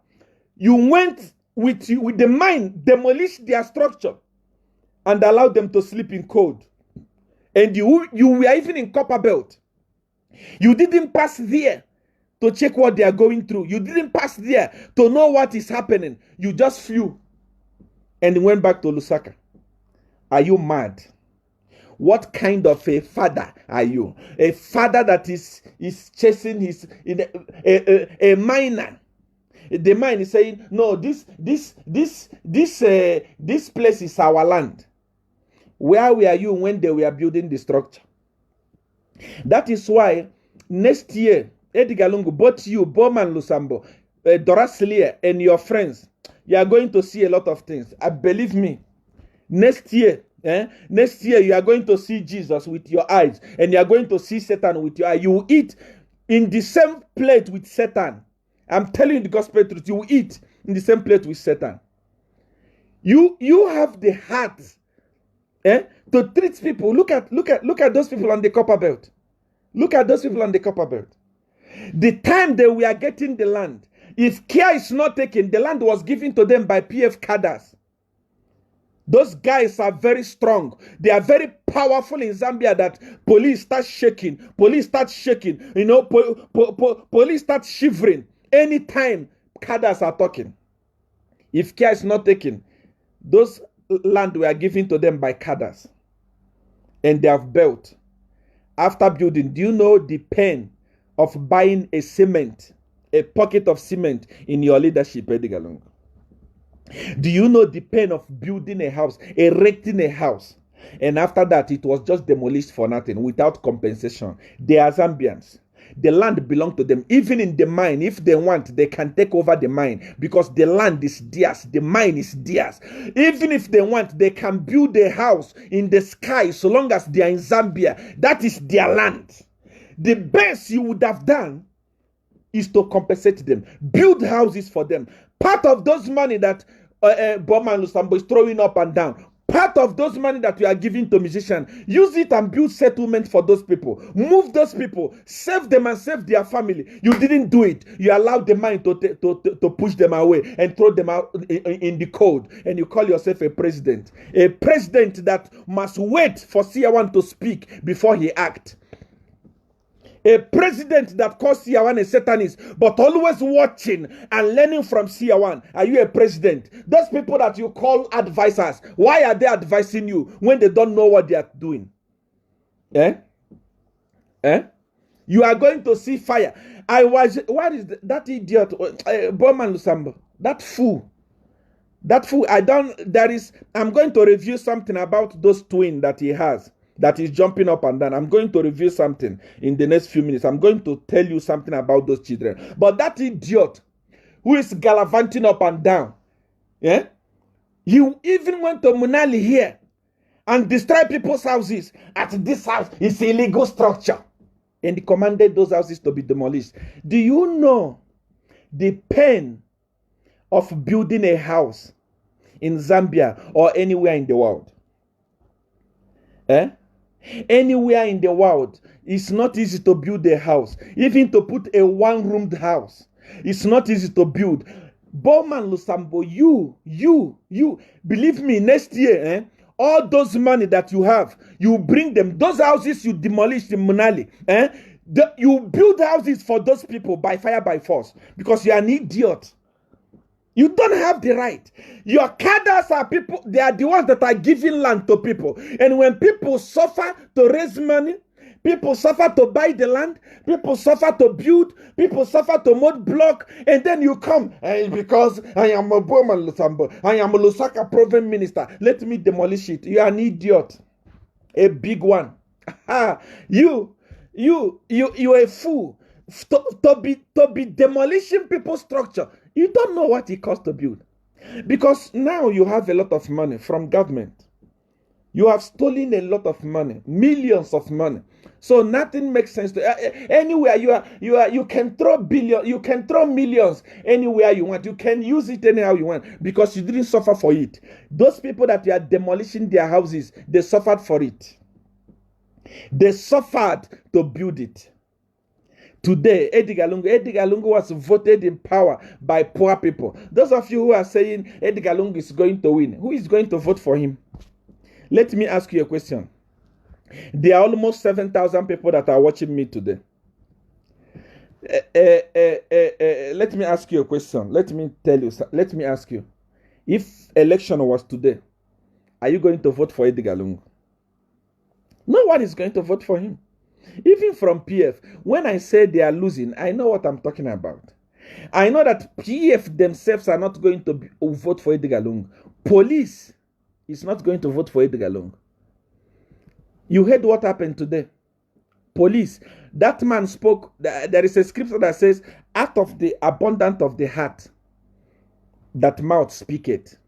you went with the mind, demolished their structure and allowed them to sleep in cold. And you were even in Copper Belt. You didn't pass there to check what they are going through. You didn't pass there to know what is happening. You just flew and went back to Lusaka. Are you mad? What kind of a father are you? A father that is chasing a miner. The mine is saying, no, this place is our land. Where were you when they were building the structure? That is why next year, Edgar Lungu, both you, Bowman Lusambo, Doras Lear, and your friends, you are going to see a lot of things. Believe me, next year you are going to see Jesus with your eyes, and you are going to see Satan with your eyes. You will eat in the same plate with Satan. I'm telling you the gospel truth. You will eat in the same plate with Satan. You have the heart to treat people. Look at those people on the Copper Belt. Look at those people on the Copper Belt. The time they were getting the land, if care is not taken, the land was given to them by PF cadres. Those guys are very strong. They are very powerful in Zambia that police start shaking. Police start shaking. Police start shivering anytime cadres are talking. If care is not taken, those land were given to them by cadres, and they have built. After building, do you know the pain of buying a pocket of cement in your leadership, Edgar Lungu? Do you know the pain of building a house, erecting a house, and after that it was just demolished for nothing without compensation? They are Zambians. The land belongs to them. Even in the mine, if they want, they can take over the mine because the land is theirs. The mine is theirs. Even if they want, they can build a house in the sky so long as they are in Zambia. That is their land. The best you would have done is to compensate them. Build houses for them. Part of those money that Bowman Lusambo is throwing up and down, part of those money that you are giving to musicians, use it and build settlement for those people. Move those people. Save them and save their family. You didn't do it. You allowed the mind to push them away and throw them out in the cold. And you call yourself a president. A president that must wait for Seer to speak before he acts. A president that calls Seer a Satanist, but always watching and learning from Seer. Are you a president? Those people that you call advisors, why are they advising you when they don't know what they are doing? You are going to see fire. What is that idiot, Bowman Lusambo? That fool That fool, I'm going to review something about those twins that he has, that is jumping up and down. I'm going to review something in the next few minutes. I'm going to tell you something about those children. But that idiot who is gallivanting up and down, yeah, you even went to Munali here and destroy people's houses. At this house, it's illegal structure. And he commanded those houses to be demolished. Do you know the pain of building a house in Zambia or anywhere in the world? Anywhere in the world, it's not easy to build a house. Even to put a one-roomed house, it's not easy to build. Bowman Lusambo, you, believe me, next year, all those money that you have, you bring them. Those houses you demolished in Munali, you build houses for those people by fire, by force, because you are an idiot. You don't have the right. Your cadres are people, they are the ones that are giving land to people. And when people suffer to raise money, people suffer to buy the land, people suffer to build, people suffer to mold block, and then you come, because I am a Bowman Lusambo, I am a Lusaka province minister, let me demolish it. You are an idiot. A big one. You are a fool. To be demolishing people's structure. You don't know what it costs to build. Because now you have a lot of money from government. You have stolen a lot of money, millions of money. So nothing makes sense to anywhere you can throw billions, you can throw millions anywhere you want. You can use it anyhow you want because you didn't suffer for it. Those people that you are demolishing their houses, they suffered for it. They suffered to build it. Today, Edgar Lungu was voted in power by poor people. Those of you who are saying Edgar Lungu is going to win, who is going to vote for him? Let me ask you a question. There are almost 7,000 people that are watching me today. Let me ask you a question. Let me ask you. If election was today, are you going to vote for Edgar Lungu? No one is going to vote for him. Even from PF, when I say they are losing, I know what I'm talking about. I know that PF themselves are not going to vote for Edgar Lungu. Police is not going to vote for Edgar Lungu. You heard what happened today. Police, that man spoke. There is a scripture that says, out of the abundance of the heart, that mouth speaketh.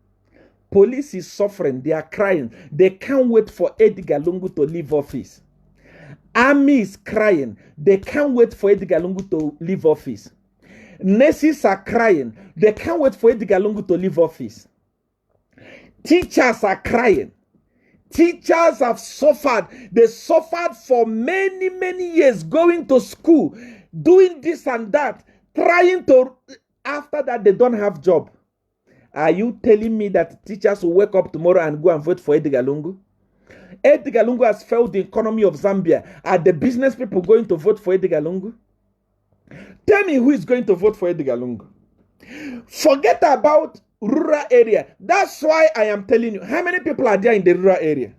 Police is suffering. They are crying. They can't wait for Edgar Lungu to leave office. Army is crying. They can't wait for Edgar Lungu to leave office. Nurses are crying. They can't wait for Edgar Lungu to leave office. Teachers are crying. Teachers have suffered. They suffered for many, many years going to school, doing this and that, trying to, after that they don't have job. Are you telling me that teachers will wake up tomorrow and go and vote for Edgar Lungu? Edgar Lungu has failed the economy of Zambia. Are the business people going to vote for Edgar Lungu? Tell me who is going to vote for Edgar Lungu. Forget about rural area. That's why I am telling you. How many people are there in the rural area?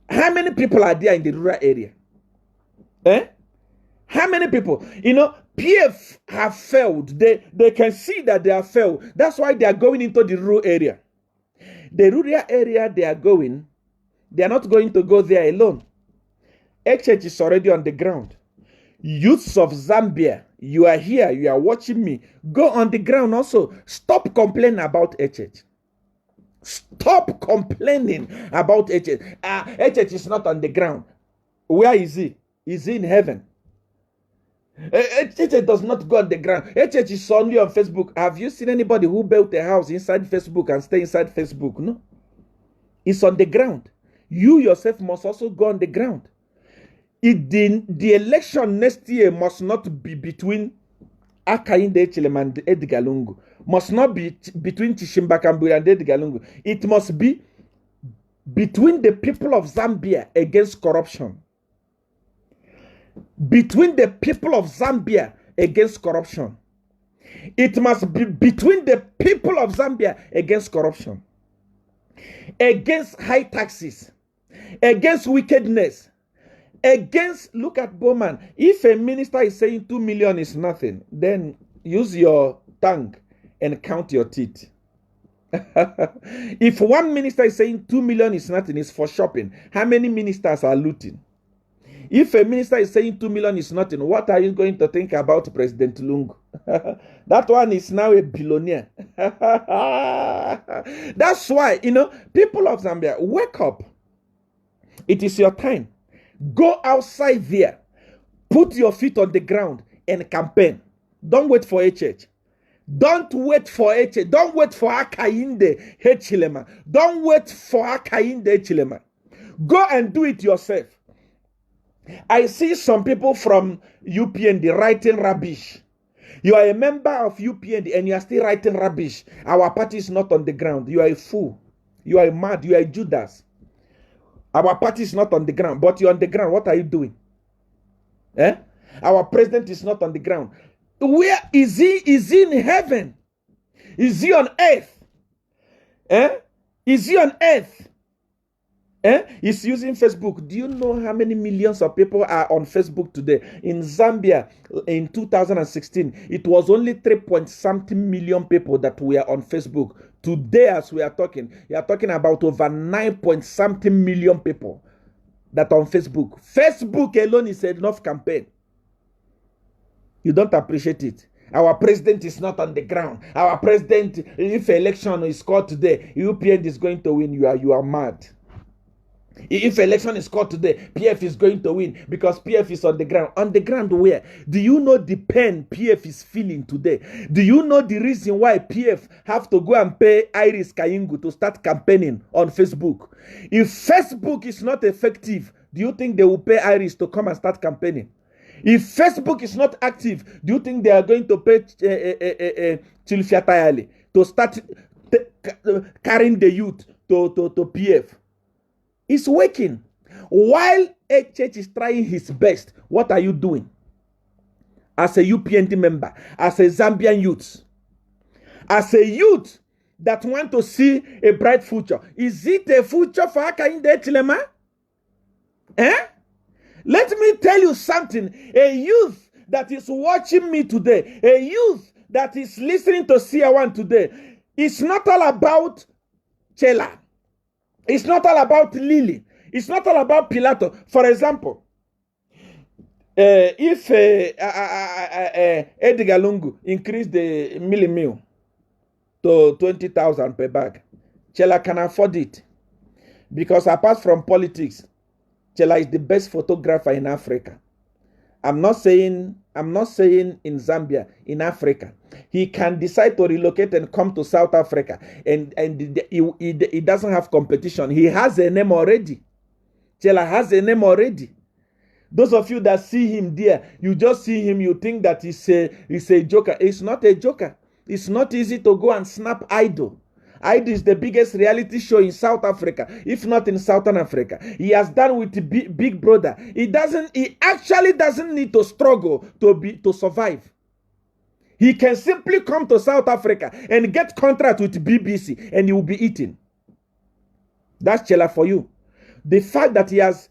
How many people are there in the rural area? How many people? You know, PF have failed. They can see that they have failed. That's why they are going into the rural area. The rural area they are going, they are not going to go there alone. HH is already on the ground. Youths of Zambia, you are here, you are watching me. Go on the ground also. Stop complaining about HH. Stop complaining about HH. HH is not on the ground. Where is he? Is he in heaven? HH does not go on the ground. HH is only on Facebook. Have you seen anybody who built a house inside Facebook and stay inside Facebook? No. It's on the ground. You yourself must also go on the ground. The election next year must not be between Akainde Echilem and Edgar Lungu. Must not be between Chishimba Kamburi and Edgar Lungu. It must be between the people of Zambia against corruption. Between the people of Zambia against corruption. It must be between the people of Zambia against corruption. Against high taxes. Against wickedness. Against, look at Bowman. If a minister is saying 2 million is nothing, then use your tongue and count your teeth. If one minister is saying 2 million is nothing, it's for shopping, how many ministers are looting? If a minister is saying 2 million is nothing, what are you going to think about President Lungu? That one is now a billionaire. That's why, people of Zambia, wake up. It is your time. Go outside there. Put your feet on the ground and campaign. Don't wait for a church. Don't wait for a church. Don't wait for Akainde Hechilema. Don't wait for Akainde Hechilema. Go and do it yourself. I see some people from UPND writing rubbish. You are a member of UPND and you are still writing rubbish. Our party is not on the ground. You are a fool. You are mad. You are a Judas. Our party is not on the ground, but you're on the ground. What are you doing? Our president is not on the ground. Where is he? Is he in heaven? Is he on earth? Is he on earth? He's using Facebook. Do you know how many millions of people are on Facebook today? In Zambia, in 2016, it was only 3-point-something million people that were on Facebook. Today, as we are talking about over 9-point-something million people that are on Facebook. Facebook alone is enough campaign. You don't appreciate it. Our president is not on the ground. Our president, if election is called today, UPN is going to win. You are mad. If election is called today, PF is going to win because PF is on the ground. On the ground where? Do you know the pain PF is feeling today? Do you know the reason why PF have to go and pay Iris Kayingu to start campaigning on Facebook? If Facebook is not effective, do you think they will pay Iris to come and start campaigning? If Facebook is not active, do you think they are going to pay Chilfiatayali to start carrying the youth to PF? It's working. While a church is trying his best, what are you doing? As a UPND member, as a Zambian youth, as a youth that want to see a bright future, is it a future for Akainde Chilema? Let me tell you something. A youth that is watching me today, a youth that is listening to Seer 1 today, it's not all about Chela. It's not all about Lily. It's not all about Pilato. For example, if Edgar Lungu increased the meal to 20,000 per bag, Chela can afford it. Because apart from politics, Chela is the best photographer in Africa. I'm not saying in Zambia, in Africa. He can decide to relocate and come to South Africa, and he doesn't have competition. He has a name already. Chela has a name already. Those of you that see him there, you just see him, you think that he's a joker. It's not a joker. It's not easy to go and snap Idol. Idol is the biggest reality show in South Africa, if not in Southern Africa. He has done with Big Brother. He actually doesn't need to struggle to survive. He can simply come to South Africa and get contract with BBC and he will be eating. That's Chela for you. The fact that he has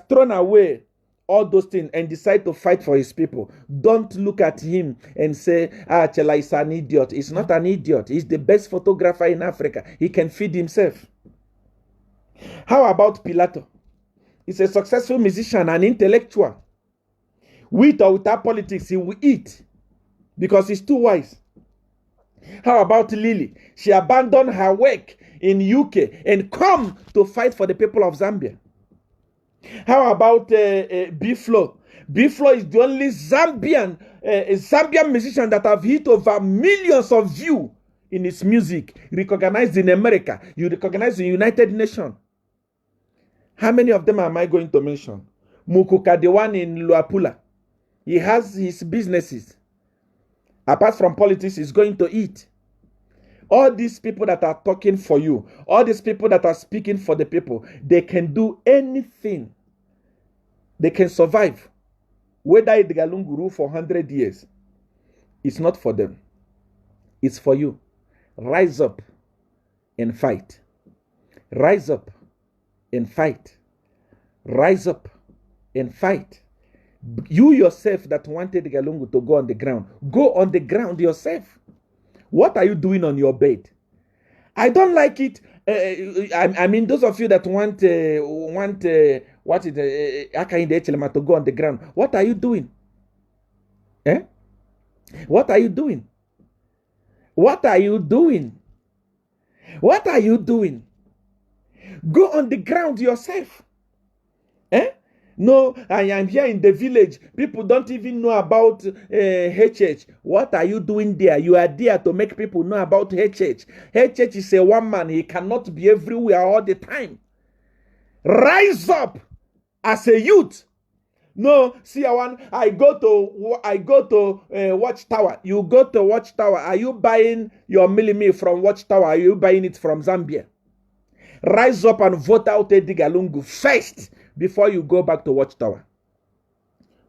thrown away all those things and decide to fight for his people. Don't look at him and say, Chela is an idiot. He's not an idiot. He's the best photographer in Africa. He can feed himself. How about Pilato? He's a successful musician, an intellectual. With or without politics, he will eat because he's too wise. How about Lily? She abandoned her work in UK and come to fight for the people of Zambia. How about B-Flow? B-Flow is the only Zambian musician that have hit over millions of views in his music, recognized in America. You recognize the United Nations. How many of them am I going to mention? Mukuka, the one in Luapula. He has his businesses. Apart from politics, he's going to eat. All these people that are talking for you, all these people that are speaking for the people, they can do anything. They can survive. Whether Edgar Lungu rule for 100 years, it's not for them. It's for you. Rise up and fight. Rise up and fight. Rise up and fight. You yourself that wanted Edgar Lungu to go on the ground, go on the ground yourself. What are you doing on your bed? I don't like it. I mean, those of you that want what is to go on the ground. What are you doing? Eh? What are you doing? What are you doing? What are you doing? Go on the ground yourself. Eh? No, I am here in the village. People don't even know about HH. What are you doing there? You are there to make people know about HH. HH is a one man. He cannot be everywhere all the time. Rise up as a youth. No, see, I go to Watchtower. You go to Watchtower. Are you buying your millimil from Watchtower? Are you buying it from Zambia? Rise up and vote out Edgar Lungu first before you go back to Watchtower.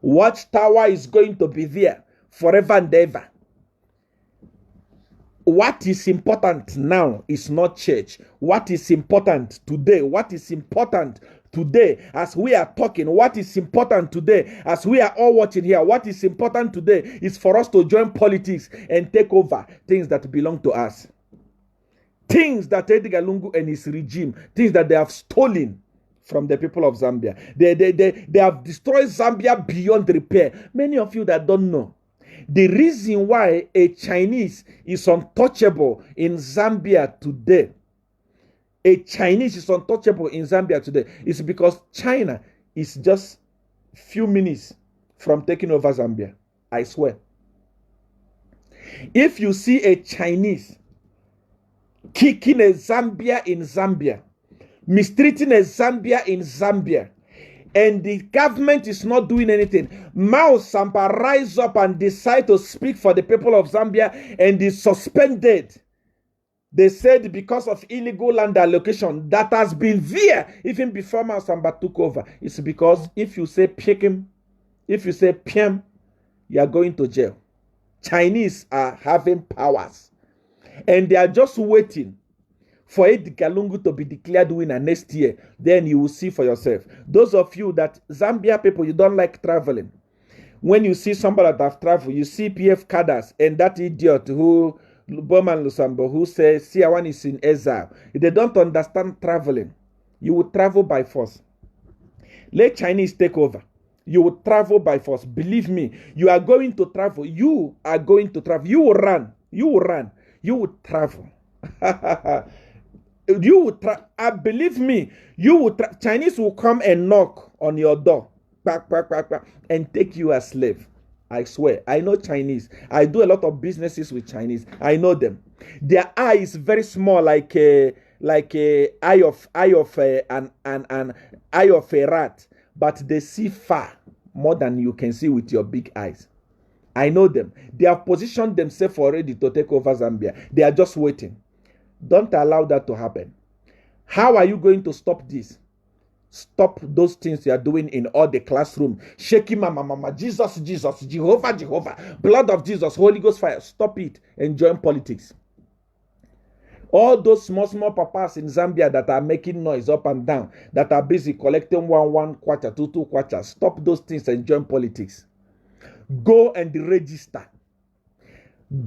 Watchtower is going to be there forever and ever. What is important now is not church. What is important today? What is important today as we are talking? What is important today as we are all watching here? What is important today is for us to join politics and take over things that belong to us. Things that Edgar Lungu and his regime, things that they have stolen from the people of Zambia. They have destroyed Zambia beyond repair. Many of you that don't know, the reason why a Chinese is untouchable in Zambia today, is because China is just few minutes from taking over Zambia. I swear. If you see a Chinese kicking a Zambia in Zambia, mistreating a Zambia in Zambia, and the government is not doing anything, Mao Sampa rise up and decide to speak for the people of Zambia and is suspended. They said because of illegal land allocation that has been there even before Mao Sampa took over. It's because if you say Pekim, if you say Piam, you are going to jail. Chinese are having powers. And they are just waiting for Edgar Lungu to be declared winner next year. Then you will see for yourself. Those of you that Zambia people, you don't like traveling. When you see somebody that have traveled, you see PF Kadas and that idiot who, Bowman Lusambo, who says Siawan is in exile. If they don't understand traveling, you will travel by force. Let Chinese take over. You will travel by force. Believe me, you are going to travel. You are going to travel. You will run. You will run. You will travel. You will believe me, you will Chinese will come and knock on your door, and take you as slave. I swear, I know Chinese. I do a lot of businesses with Chinese. I know them. Their eye is very small, like a eye of an eye of a rat, but they see far more than you can see with your big eyes. I know them. They have positioned themselves already to take over Zambia. They are just waiting. Don't allow that to happen. How are you going to stop this? Stop those things you are doing in all the classroom. Shaking mama, Jesus, Jesus, Jehovah, Jehovah, blood of Jesus, Holy Ghost fire. Stop it and join politics. All those small papas in Zambia that are making noise up and down, that are busy collecting one kwacha, two kwacha. Stop those things and join politics. Go and register.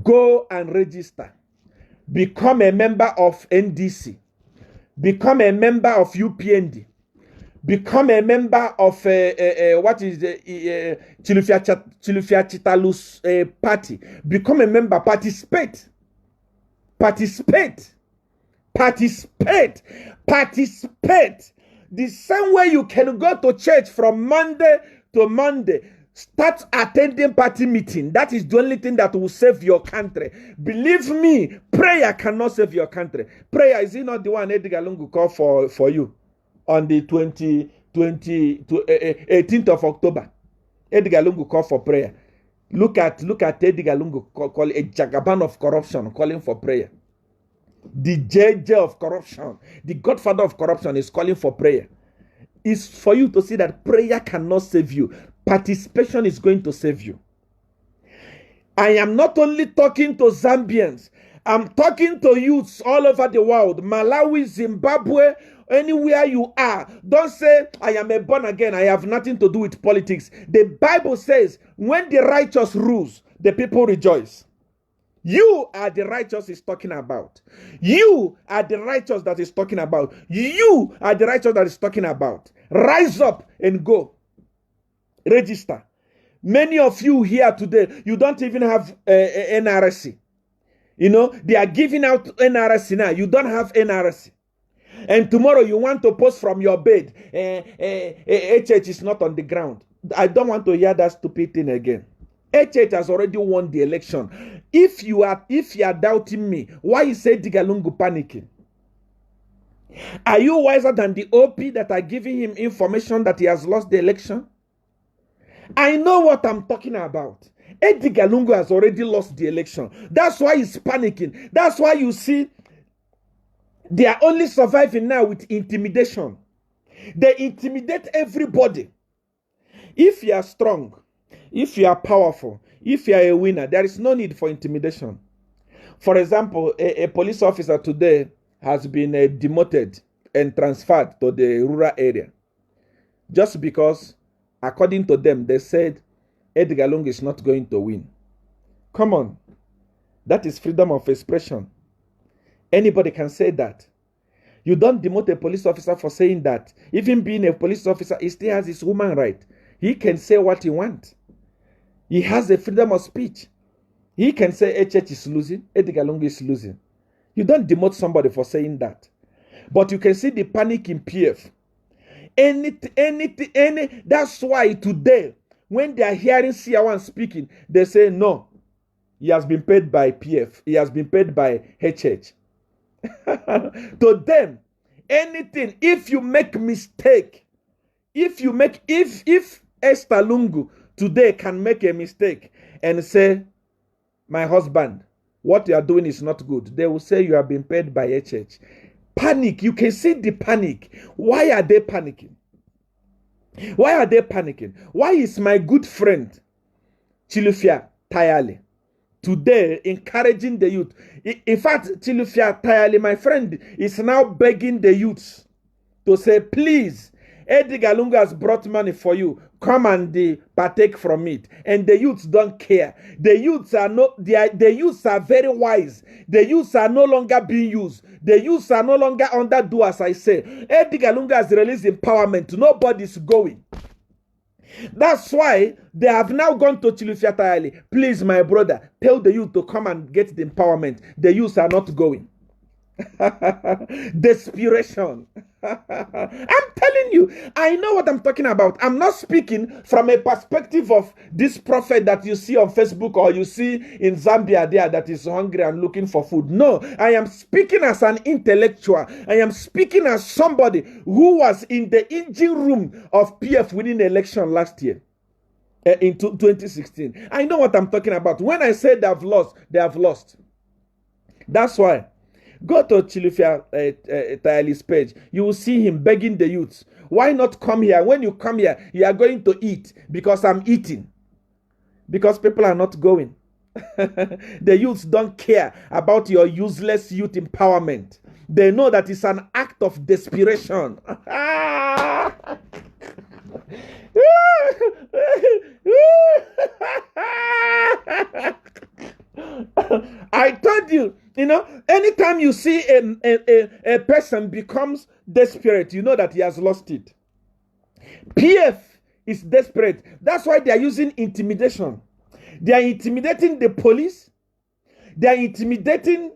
Go and register. Become a member of NDC. Become a member of UPND. Become a member of what is the Chilufia Chitalu's party. Become a member. Participate. Participate. Participate. Participate. The same way you can go to church from Monday to Monday. Start attending party meeting. That is the only thing that will save your country. Believe me, prayer cannot save your country. Prayer, is it not the one Edgar Lungu called for you on the 18th of October? Edgar Lungu called for prayer. Look at Edgar Lungu call a jagaban of corruption calling for prayer. The JJ of corruption, the godfather of corruption is calling for prayer. It's for you to see that prayer cannot save you. Participation is going to save you. I am not only talking to Zambians, I'm talking to youths all over the world. Malawi, Zimbabwe, anywhere you are. Don't say, I am a born again. I have nothing to do with politics. The Bible says, when the righteous rules, the people rejoice. You are the righteous he's talking about. You are the righteous that he's talking about. You are the righteous that he's talking about. Rise up and go. Register. Many of you here today, you don't even have NRC. You know, they are giving out NRC now. You don't have NRC. And tomorrow you want to post from your bed. HH is not on the ground. I don't want to hear that stupid thing again. HH has already won the election. If you are doubting me, why is Digalungu panicking? Are you wiser than the OP that are giving him information that he has lost the election? I know what I'm talking about. Edgar Lungu has already lost the election. That's why he's panicking. That's why you see they are only surviving now with intimidation. They intimidate everybody. If you are strong, if you are powerful, if you are a winner, there is no need for intimidation. For example, a police officer today has been demoted and transferred to the rural area just because, according to them, they said Edgar Lungu is not going to win. Come on. That is freedom of expression. Anybody can say that. You don't demote a police officer for saying that. Even being a police officer, he still has his human right. He can say what he wants. He has the freedom of speech. He can say HH is losing, Edgar Lungu is losing. You don't demote somebody for saying that. But you can see the panic in PF. That's why today, when they are hearing Seer speaking, they say, no, he has been paid by PF. He has been paid by HH. To them, anything, if you make mistake, if Esther Lungu today can make a mistake and say, my husband, what you are doing is not good, they will say you have been paid by HH. Panic, you can see the panic. Why are they panicking? Why are they panicking? Why is my good friend Chilufia Tayale today encouraging the youth? In fact, Chilufia Tayale, my friend, is now begging the youths to say, please, Edgar Lungu has brought money for you. Come and partake from it. And the youths don't care. The youths are the youths are very wise. The youths are no longer being used. The youths are no longer under do as I say. Edgar Lungu has released empowerment. Nobody's going. That's why they have now gone to Chilufia Tayale. Please, my brother, tell the youth to come and get the empowerment. The youths are not going. Desperation. I'm telling you, I know what I'm talking about. I'm not speaking from a perspective of this prophet that you see on Facebook or you see in Zambia there that is hungry and looking for food. No, I am speaking as an intellectual. I am speaking as somebody who was in the engine room of PF winning the election last year. In 2016. I know what I'm talking about. When I say they have lost, they have lost. That's why. Go to Chilufia Tayale's page. You will see him begging the youths. Why not come here? When you come here, you are going to eat because I'm eating. Because people are not going. The youths don't care about your useless youth empowerment. They know that it's an act of desperation. I told you, anytime you see a person becomes desperate, you know that he has lost it. PF is desperate. That's why they are using intimidation. They are intimidating the police. They are intimidating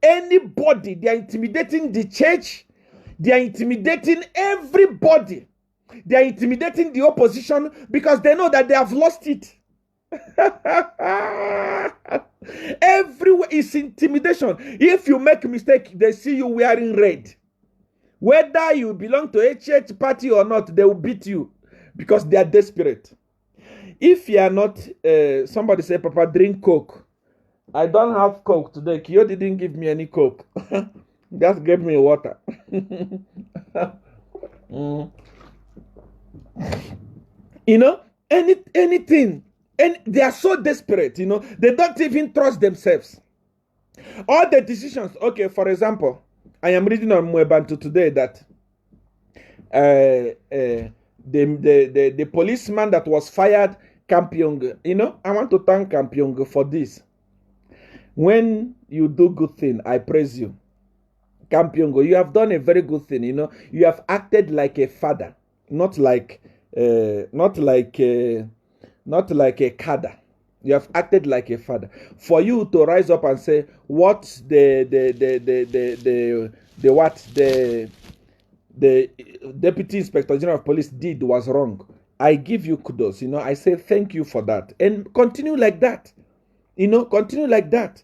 anybody. They are intimidating the church. They are intimidating everybody. They are intimidating the opposition because they know that they have lost it. Everywhere is intimidation. If you make a mistake, they see you wearing red. Whether you belong to a church party or not, they will beat you because they are desperate. If you are not, somebody say, Papa, drink Coke. I don't have Coke today. Kyo didn't give me any Coke. Just gave me water. Anything. And they are so desperate, they don't even trust themselves. All the decisions, okay, for example, I am reading on Mwebantu today that the policeman that was fired, Kampiong, I want to thank Kampiong for this. When you do good thing, I praise you. Campiongo, you have done a very good thing. You have acted like a father, not like, not like a cadre. You have acted like a father. For you to rise up and say what the Deputy Inspector General of Police did was wrong, I give you kudos. I say thank you for that, and continue like that. Continue like that.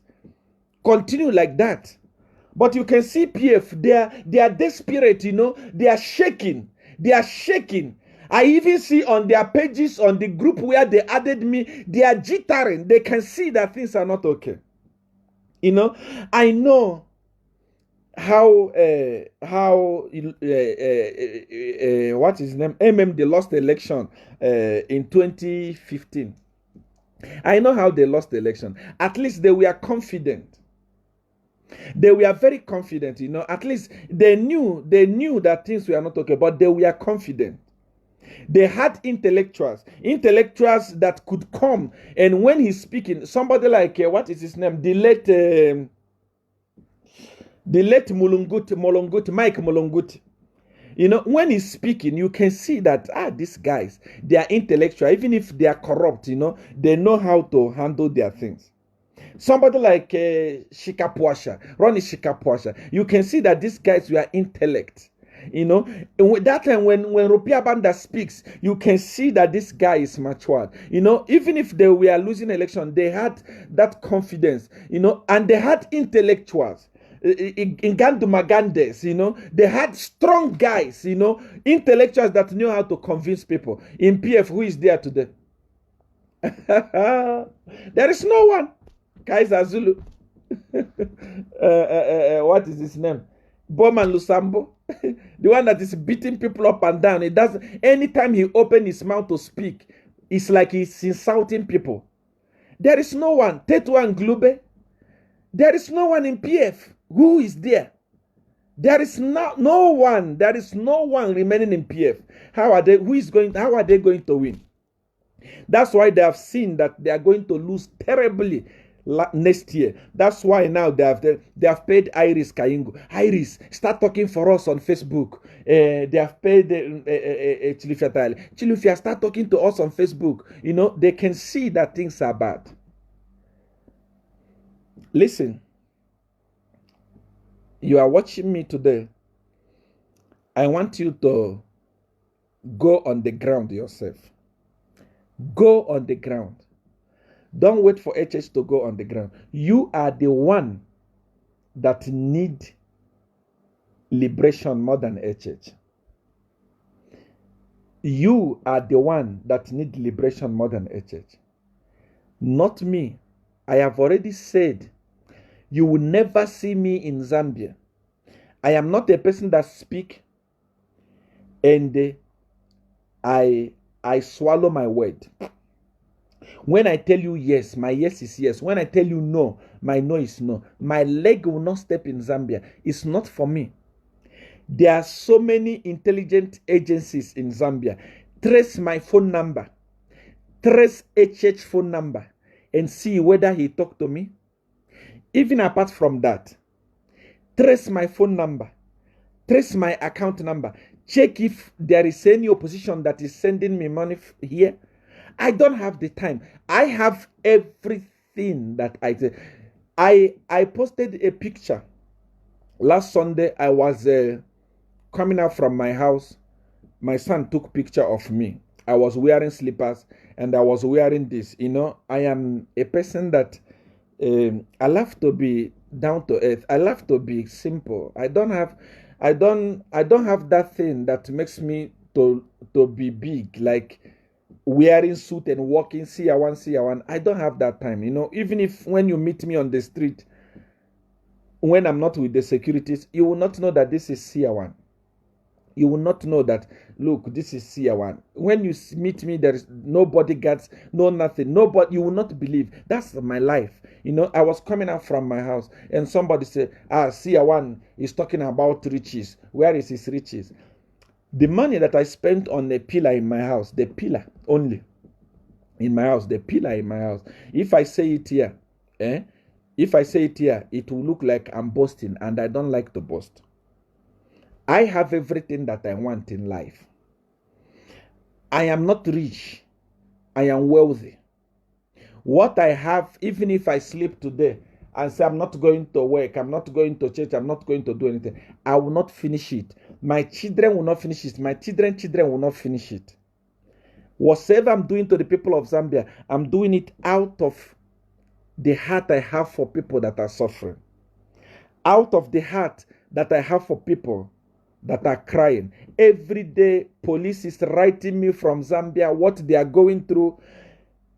Continue like that. But you can see PF, they are desperate, they are shaking. They are shaking. I even see on their pages, on the group where they added me, they are jittering. They can see that things are not okay. I know how what is his name? They lost the election in 2015. I know how they lost the election. At least they were confident. They were very confident, At least they knew that things were not okay, but they were confident. They had intellectuals that could come, and when he's speaking, somebody like what is his name? The late Molongut, Mike Molongut. When he's speaking, you can see that these guys, they are intellectual, even if they are corrupt, they know how to handle their things. Somebody like Shikapuasha, Ronnie Shikapuasha, you can see that these guys were intellect. That time when Rupia Banda speaks, you can see that this guy is matured. Even if they were losing election, they had that confidence, and they had intellectuals. In Gandu Magandes, they had strong guys, intellectuals that knew how to convince people. In PF, who is there today? There is no one. Kaiser Zulu. What is his name? Bowman Lusambo. The one that is beating people up and down. It doesn't. Anytime he opens his mouth to speak, it's like he's insulting people. There is no one. Tetu and Glube. There is no one in PF. Who is there? There is no one. There is no one remaining in PF. How are they going to win? That's why they have seen that they are going to lose terribly next year. That's why now they have paid Iris Kayingo. Iris, start talking for us on Facebook. They have paid Chilufia Tile. Chilufia, start talking to us on Facebook. They can see that things are bad. Listen, you are watching me today. I want you to go on the ground yourself. Go on the ground. Don't wait for HH to go on the ground. You are the one that need liberation more than HH. You are the one that need liberation more than HH. Not me. I have already said, you will never see me in Zambia. I am not a person that speak and I swallow my word. When I tell you yes, my yes is yes. When I tell you no, my no is no. My leg will not step in Zambia. It's not for me. There are so many intelligent agencies in Zambia. Trace my phone number. Trace HH phone number and see whether he talked to me. Even apart from that, trace my phone number. Trace my account number. Check if there is any opposition that is sending me money here. I don't have the time. I have everything that I posted a picture. Last Sunday, I was coming out from my house. My son took picture of me. I was wearing slippers and I was wearing this. I am a person that I love to be down to earth. I love to be simple. I don't have that thing that makes me to be big, like wearing suit and walking CR1. I don't have that time. Even if when you meet me on the street, when I'm not with the securities, you will not know that this is CR1. You will not know that, look, this is CR1. When you meet me, there is no bodyguards, no nothing. Nobody, you will not believe. That's my life. I was coming out from my house and somebody said, CR1 is talking about riches. Where is his riches? The money that I spent on the pillar in my house, the pillar only in my house, the pillar in my house. If I say it here, If I say it here, it will look like I'm boasting, and I don't like to boast. I have everything that I want in life. I am not rich. I am wealthy. What I have, even if I sleep today and say I'm not going to work, I'm not going to church, I'm not going to do anything, I will not finish it. My children will not finish it. My children will not finish it. Whatever I'm doing to the people of Zambia, I'm doing it out of the heart I have for people that are suffering. Out of the heart that I have for people that are crying. Every day, police is writing me from Zambia what they are going through.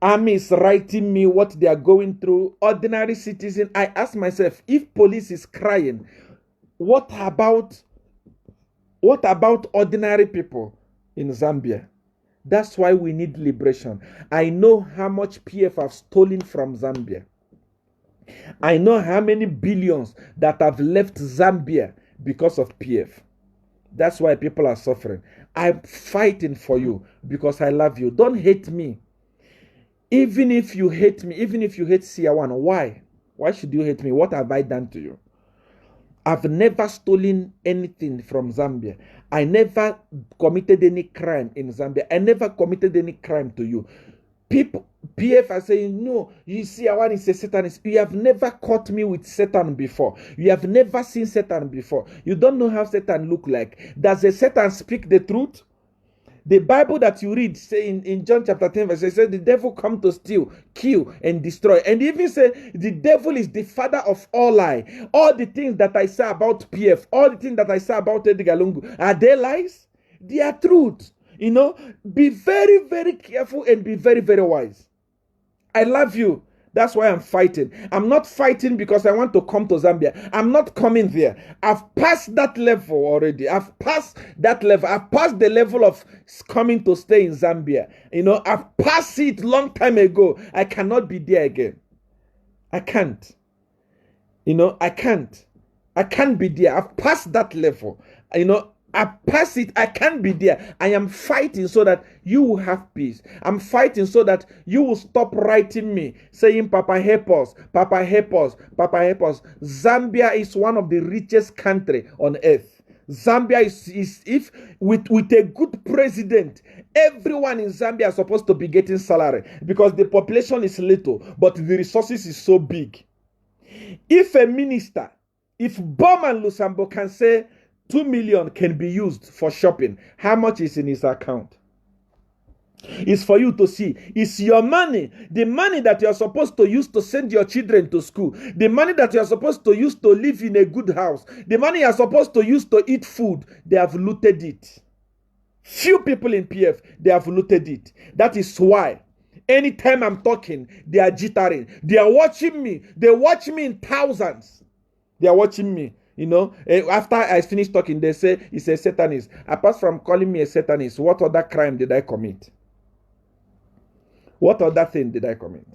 Army is writing me what they are going through. Ordinary citizen. I ask myself, if police is crying, what about ordinary people in Zambia? That's why we need liberation. I know how much PF have stolen from Zambia. I know how many billions that have left Zambia because of PF. That's why people are suffering. I'm fighting for you because I love you. Don't hate me. Even if you hate me, even if you hate Seer, why? Why should you hate me? What have I done to you? I've never stolen anything from Zambia. I never committed any crime in Zambia. I never committed any crime to you. People, PF are saying, no, you see, Seer is a Satanist. You have never caught me with Satan before. You have never seen Satan before. You don't know how Satan look like. Does a Satan speak the truth? The Bible that you read, say in John chapter 10, verse 6, says the devil come to steal, kill, and destroy. And even say the devil is the father of all lie. All the things that I say about PF, all the things that I say about Edgar Lungu, are they lies? They are truth. You know, be very, very careful and be very, very wise. I love you. That's why I'm fighting. I'm not fighting because I want to come to Zambia. I'm not coming there. I've passed that level already. I've passed that level. I've passed the level of coming to stay in Zambia. You know, I've passed it long time ago. I cannot be there again. I can't. You know, I can't. I can't be there. I've passed that level. You know, I pass it. I can't be there. I am fighting so that you will have peace. I'm fighting so that you will stop writing me saying, Papa, help us. Papa, help us. Papa, help us. Zambia is one of the richest country on earth. Zambia is if with a good president, everyone in Zambia is supposed to be getting salary because the population is little, but the resources is so big. If a minister, if Bowman Lusambo can say 2 million can be used for shopping, how much is in his account? It's for you to see. It's your money. The money that you're supposed to use to send your children to school. The money that you're supposed to use to live in a good house. The money you're supposed to use to eat food. They have looted it. Few people in PF, they have looted it. That is why anytime I'm talking, they are jittering. They are watching me. They watch me in thousands. They are watching me. You know, after I finish talking, they say it's a Satanist. Apart from calling me a Satanist, what other crime did I commit? What other thing did I commit?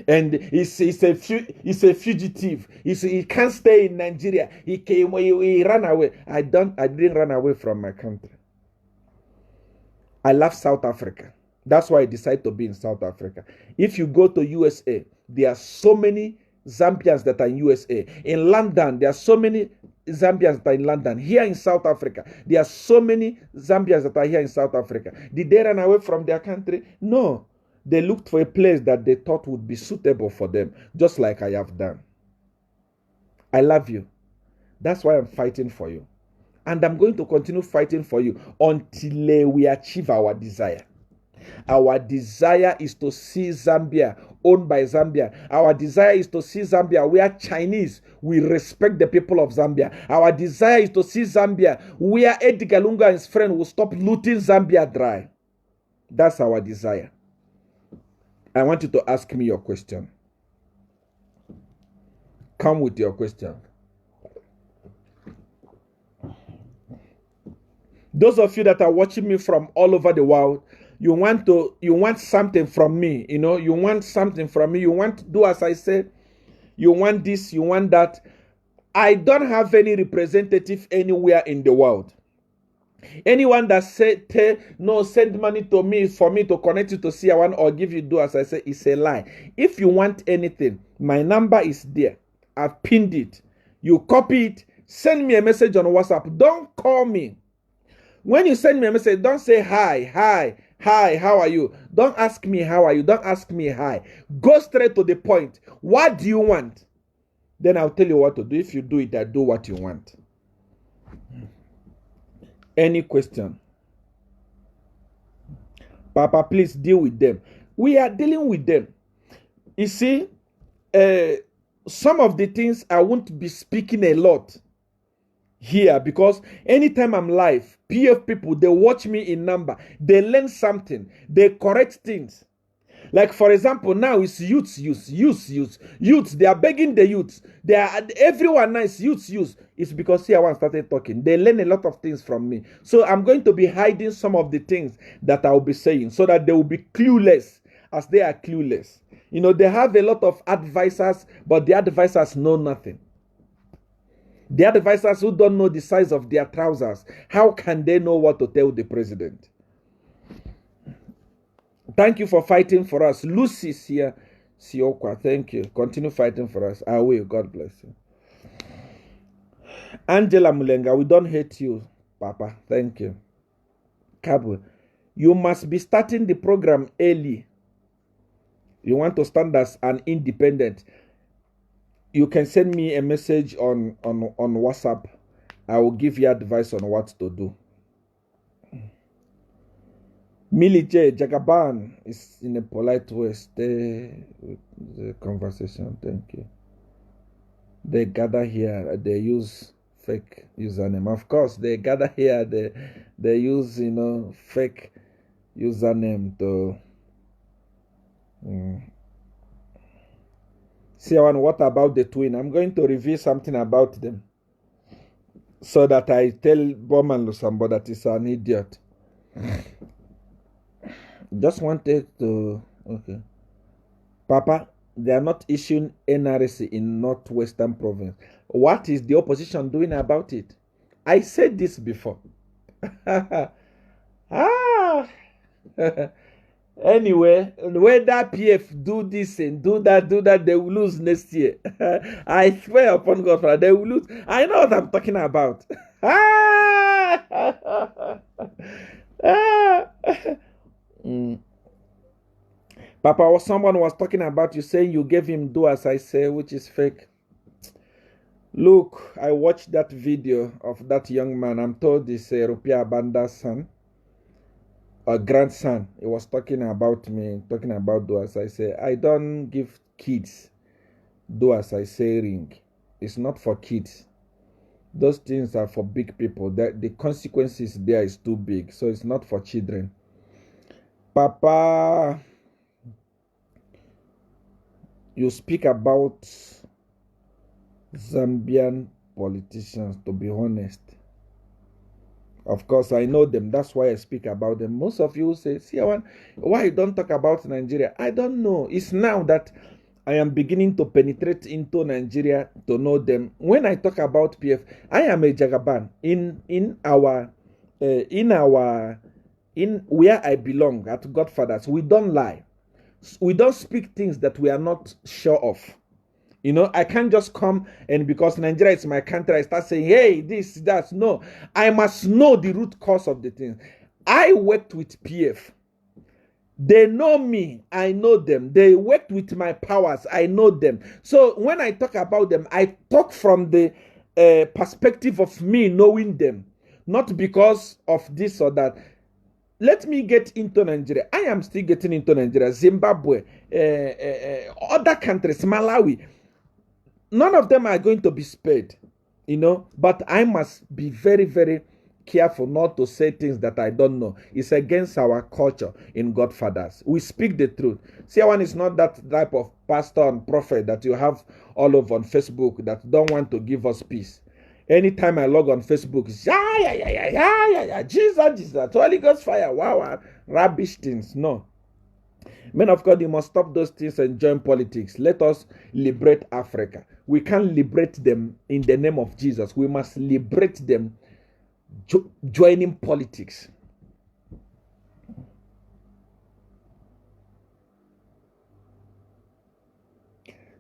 And he's a fugitive. He can't stay in Nigeria. He ran away. I didn't run away from my country. I love South Africa. That's why I decided to be in South Africa. If you go to USA, there are so many Zambians that are in USA. In London, there are so many Zambians that are in London. Here in South Africa, there are so many Zambians that are here in South Africa. Did they run away from their country? No. They looked for a place that they thought would be suitable for them, just like I have done. I love you. That's why I'm fighting for you. And I'm going to continue fighting for you until we achieve our desire. Our desire is to see Zambia owned by Zambia. Our desire is to see Zambia where Chinese will respect the people of Zambia. Our desire is to see Zambia where Edgar Lungu and his friend will stop looting Zambia dry. That's our desire. I want you to ask me your question. Come with your question. Those of you that are watching me from all over the world, you want something from me, you know, you want something from me, you want to do as I said, you want this, you want that. I don't have any representative anywhere in the world. Anyone that say no, send money to me for me to connect you to Seer One or give you do as I say, it's a lie. If you want anything, my number is there. I've pinned it. You copy it, send me a message on WhatsApp. Don't call me. When you send me a message, don't say hi, how are you? Don't ask me how are you. Don't ask me hi. Go straight to the point. What do you want? Then I'll tell you what to do. If you do it, I do what you want. Any question? Papa, please deal with them. We are dealing with them. You see, some of the things I won't be speaking a lot here, because anytime I'm live, PF people, they watch me in number. They learn something. They correct things. Like, for example, now it's youths. They are begging the youths. They are, everyone now is youths. It's because Seer One started talking. They learn a lot of things from me. So I'm going to be hiding some of the things that I will be saying so that they will be clueless as they are clueless. You know, they have a lot of advisors, but the advisors know nothing. The advisors who don't know the size of their trousers, how can they know what to tell the president? Thank you for fighting for us. Lucy's here. Siokwa, thank you. Continue fighting for us. I will. God bless you. Angela Mulenga, we don't hate you, Papa. Thank you. Kabul, you must be starting the program early. You want to stand as an independent. You can send me a message on WhatsApp. I will give you advice on what to do. Millie J. Jagaban is in a polite way. Stay with the conversation. Thank you. They gather here. They use fake username. Of course, they gather here. They use, you know, fake username to... Seer One, what about the twin? I'm going to reveal something about them so that I tell Bowman Lusambo that he's an idiot. Just wanted to... Okay. Papa, they are not issuing NRC in Northwestern Province. What is the opposition doing about it? I said this before. Anyway, whether PF do this and do that, they will lose next year. I swear upon God, they will lose. I know what I'm talking about. Papa, someone was talking about you saying you gave him do as I say, which is fake. Look, I watched that video of that young man. I'm told it's Rupia Banda's son. A grandson. He was talking about me, talking about do as I say. I don't give kids do as I say ring. It's not for kids. Those things are for big people. The consequences there is too big, so it's not for children. Papa, you speak about Zambian politicians, to be honest. Of course, I know them. That's why I speak about them. Most of you say, Seer One, why you don't talk about Nigeria? I don't know. It's now that I am beginning to penetrate into Nigeria to know them. When I talk about PF, I am a Jagaban in where I belong at Godfathers. We don't lie. We don't speak things that we are not sure of. You know, I can't just come and because Nigeria is my country, I start saying, hey, this, that. No, I must know the root cause of the thing. I worked with PF. They know me. I know them. They worked with my powers. I know them. So when I talk about them, I talk from the perspective of me knowing them, not because of this or that. Let me get into Nigeria. I am still getting into Nigeria, Zimbabwe, other countries, Malawi. None of them are going to be spared, you know, but I must be very, very careful not to say things that I don't know. It's against our culture in Godfathers. We speak the truth. Seer One is not that type of pastor and prophet that you have all over on Facebook that don't want to give us peace. Anytime I log on Facebook, it's Jesus, Holy Ghost fire, wow, rubbish things. No. Men of God, you must stop those things and join politics. Let us liberate Africa. We can't liberate them in the name of Jesus. We must liberate them joining politics.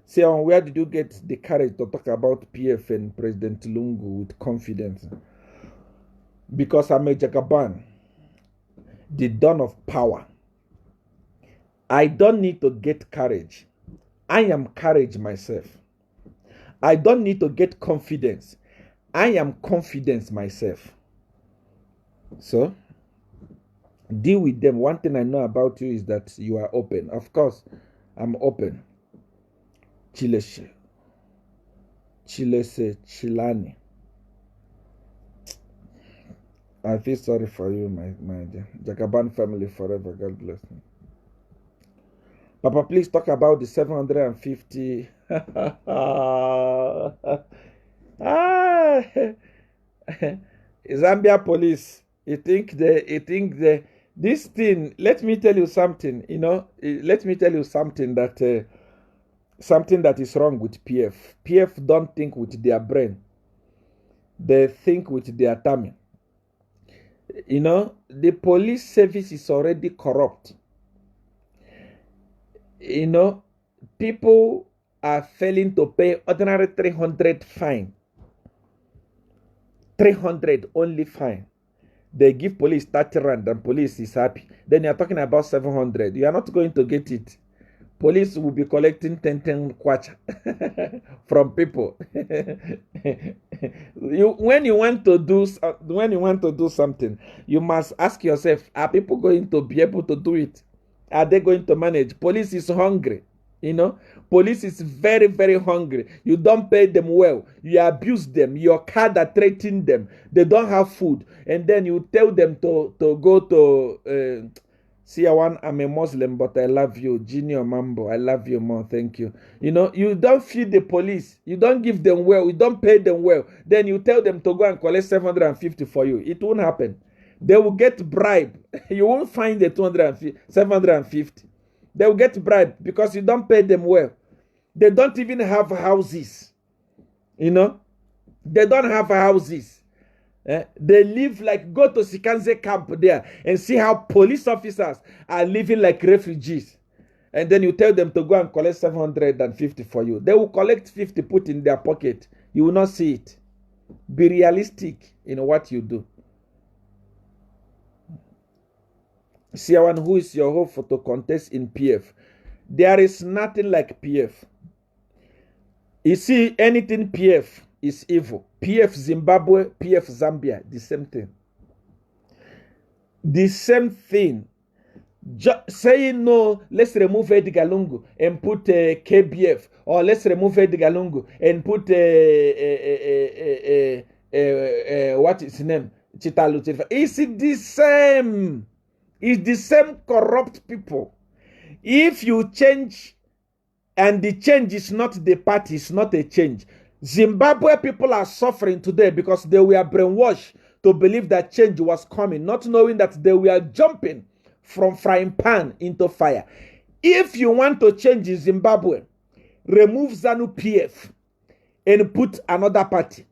Say, where did you get the courage to talk about PF and President Lungu with confidence? Because I'm a Jagaban, the dawn of power. I don't need to get courage. I am courage myself. I don't need to get confidence. I am confidence myself. So, deal with them. One thing I know about you is that you are open. Of course, I'm open. Chilese, Chilani. I feel sorry for you, my dear. Jagaban family forever. God bless me. Papa, please talk about the 750. Zambia police. You think this thing. Let me tell you something. Let me tell you something that is wrong with PF. PF don't think with their brain. They think with their tummy. The police service is already corrupt. People are failing to pay ordinary 300 fine. 300 only fine. They give police 30 rand and police is happy. Then you're talking about 700. You are not going to get it. Police will be collecting 10 kwacha from people. When you want to do something, you must ask yourself, are people going to be able to do it? Are they going to manage? Police is hungry. Police is very, very hungry. You don't pay them well. You abuse them. Your card are threatening them. They don't have food. And then you tell them to go to... See, I'm a Muslim, but I love you. Junior Mambo, I love you more. Thank you. You don't feed the police. You don't give them well. You don't pay them well. Then you tell them to go and collect 750 for you. It won't happen. They will get bribed. You won't find the 750. They will get bribed because you don't pay them well. They don't even have houses. They don't have houses. They live like, go to Sikanze camp there and see how police officers are living like refugees. And then you tell them to go and collect 750 for you. They will collect 50, put in their pocket. You will not see it. Be realistic in what you do. See, who is your hope for to contest in PF? There is nothing like PF. You see, anything PF is evil. PF Zimbabwe, PF Zambia, the same thing. The same thing. Saying no, let's remove Edgar Lungu and put KBF, or let's remove Edgar Lungu and put what is his name? Chitalu. It's the same. It's the same corrupt people. If you change, and the change is not the party, it's not a change. Zimbabwe people are suffering today because they were brainwashed to believe that change was coming, not knowing that they were jumping from frying pan into fire. If you want to change in Zimbabwe, remove ZANU PF and put another party.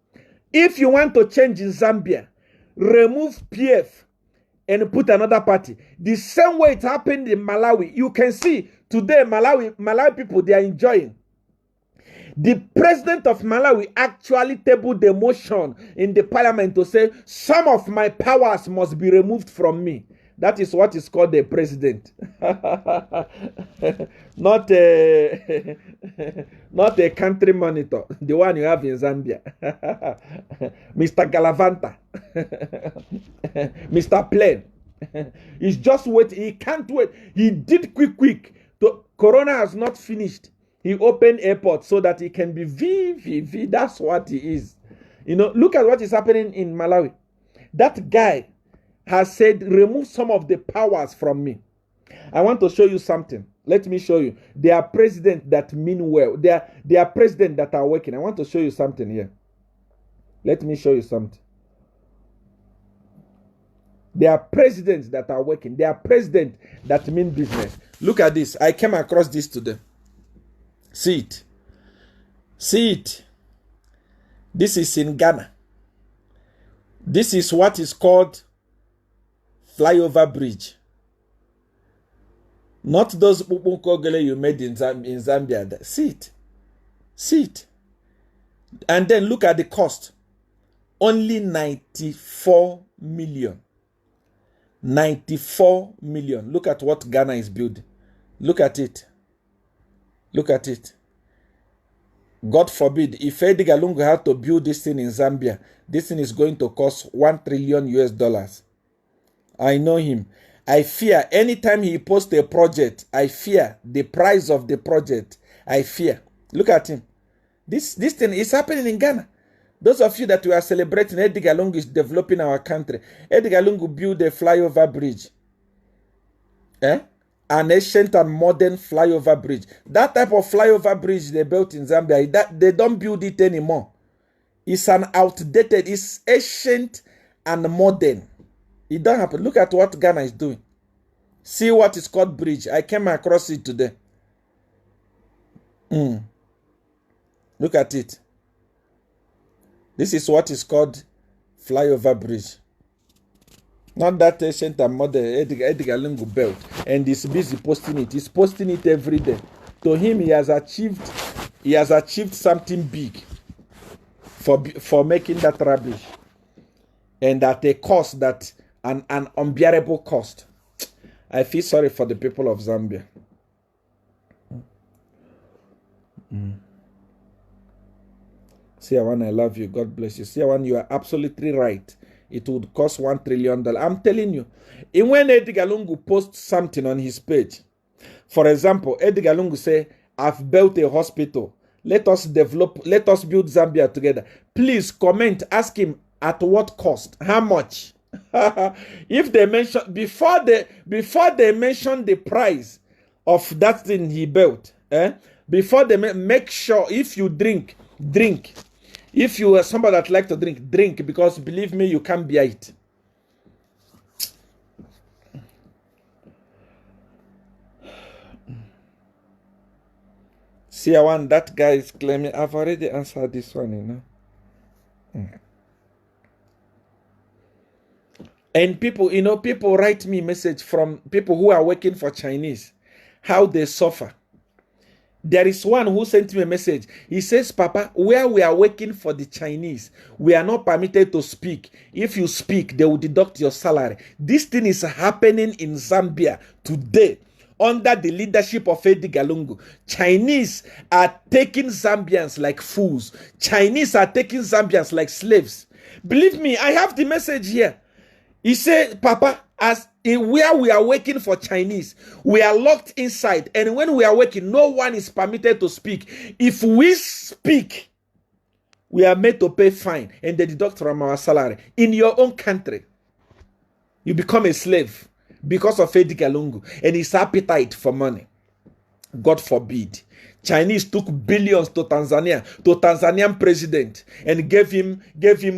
If you want to change in Zambia, remove PF and put another party. The same way it happened in Malawi. You can see today Malawi people, they are enjoying. The president of Malawi actually tabled the motion in the parliament to say some of my powers must be removed from me. That is what is called the president. Not a country monitor, the one you have in Zambia. Mr. Galavanta. Mr. Plain. He's just waiting. He can't wait. He did quick. Corona has not finished. He opened airport so that he can be V. That's what he is. Look at what is happening in Malawi. That guy has said, remove some of the powers from me. I want to show you something. Let me show you. They are presidents that mean well. They are presidents that are working. I want to show you something here. Let me show you something. They are presidents that are working. They are presidents that mean business. Look at this. I came across this today. See it. See it. This is in Ghana. This is what is called flyover bridge. Not those Kogele you made in Zambia. See it. See it. And then look at the cost. Only 94 million. 94 million. Look at what Ghana is building. Look at it. Look at it. God forbid, if Edgar Lungu had to build this thing in Zambia, this thing is going to cost $1 trillion US. I know him. I fear anytime he posts a project, I fear the price of the project. I fear. Look at him. This thing is happening in Ghana. Those of you that we are celebrating, Edgar Lungu is developing our country. Edgar Lungu built a flyover bridge. An ancient and modern flyover bridge. That type of flyover bridge they built in Zambia, they don't build it anymore. It's an outdated, it's ancient and modern. It don't happen. Look at what Ghana is doing. See what is called bridge. I came across it today. Look at it. This is what is called flyover bridge. Not that ancient and modern Edgar Lungu built. And he's busy posting it. He's posting it every day. To him, he has achieved something big for making that rubbish. And at a cost that an unbearable cost. I feel sorry for the people of Zambia. Seer, I love you. God bless you. Seer, you are absolutely right. It would cost $1 trillion. I'm telling you. And when Edgar Lungu posts something on his page, for example, Edgar Lungu say, I've built a hospital. Let us build Zambia together. Please comment, ask him at what cost, how much. If they mention before they mention the price of that thing he built, before they make sure if you drink. If you are somebody that like to drink, because believe me, you can't bear it. See, that guy is claiming, I've already answered this one, you know. And people, people write me message from people who are working for Chinese, how they suffer. There is one who sent me a message. He says, Papa, where we are working for the Chinese, we are not permitted to speak. If you speak, they will deduct your salary. This thing is happening in Zambia today under the leadership of Edgar Lungu. Chinese are taking Zambians like fools. Chinese are taking Zambians like slaves. Believe me, I have the message here. He said, Papa, as in where we are working for Chinese, we are locked inside, and when we are working, no one is permitted to speak. If we speak, we are made to pay fine, and they deduct from our salary. In your own country, you become a slave because of Edgar Lungu and his appetite for money. God forbid. Chinese took billions to Tanzanian president, and gave him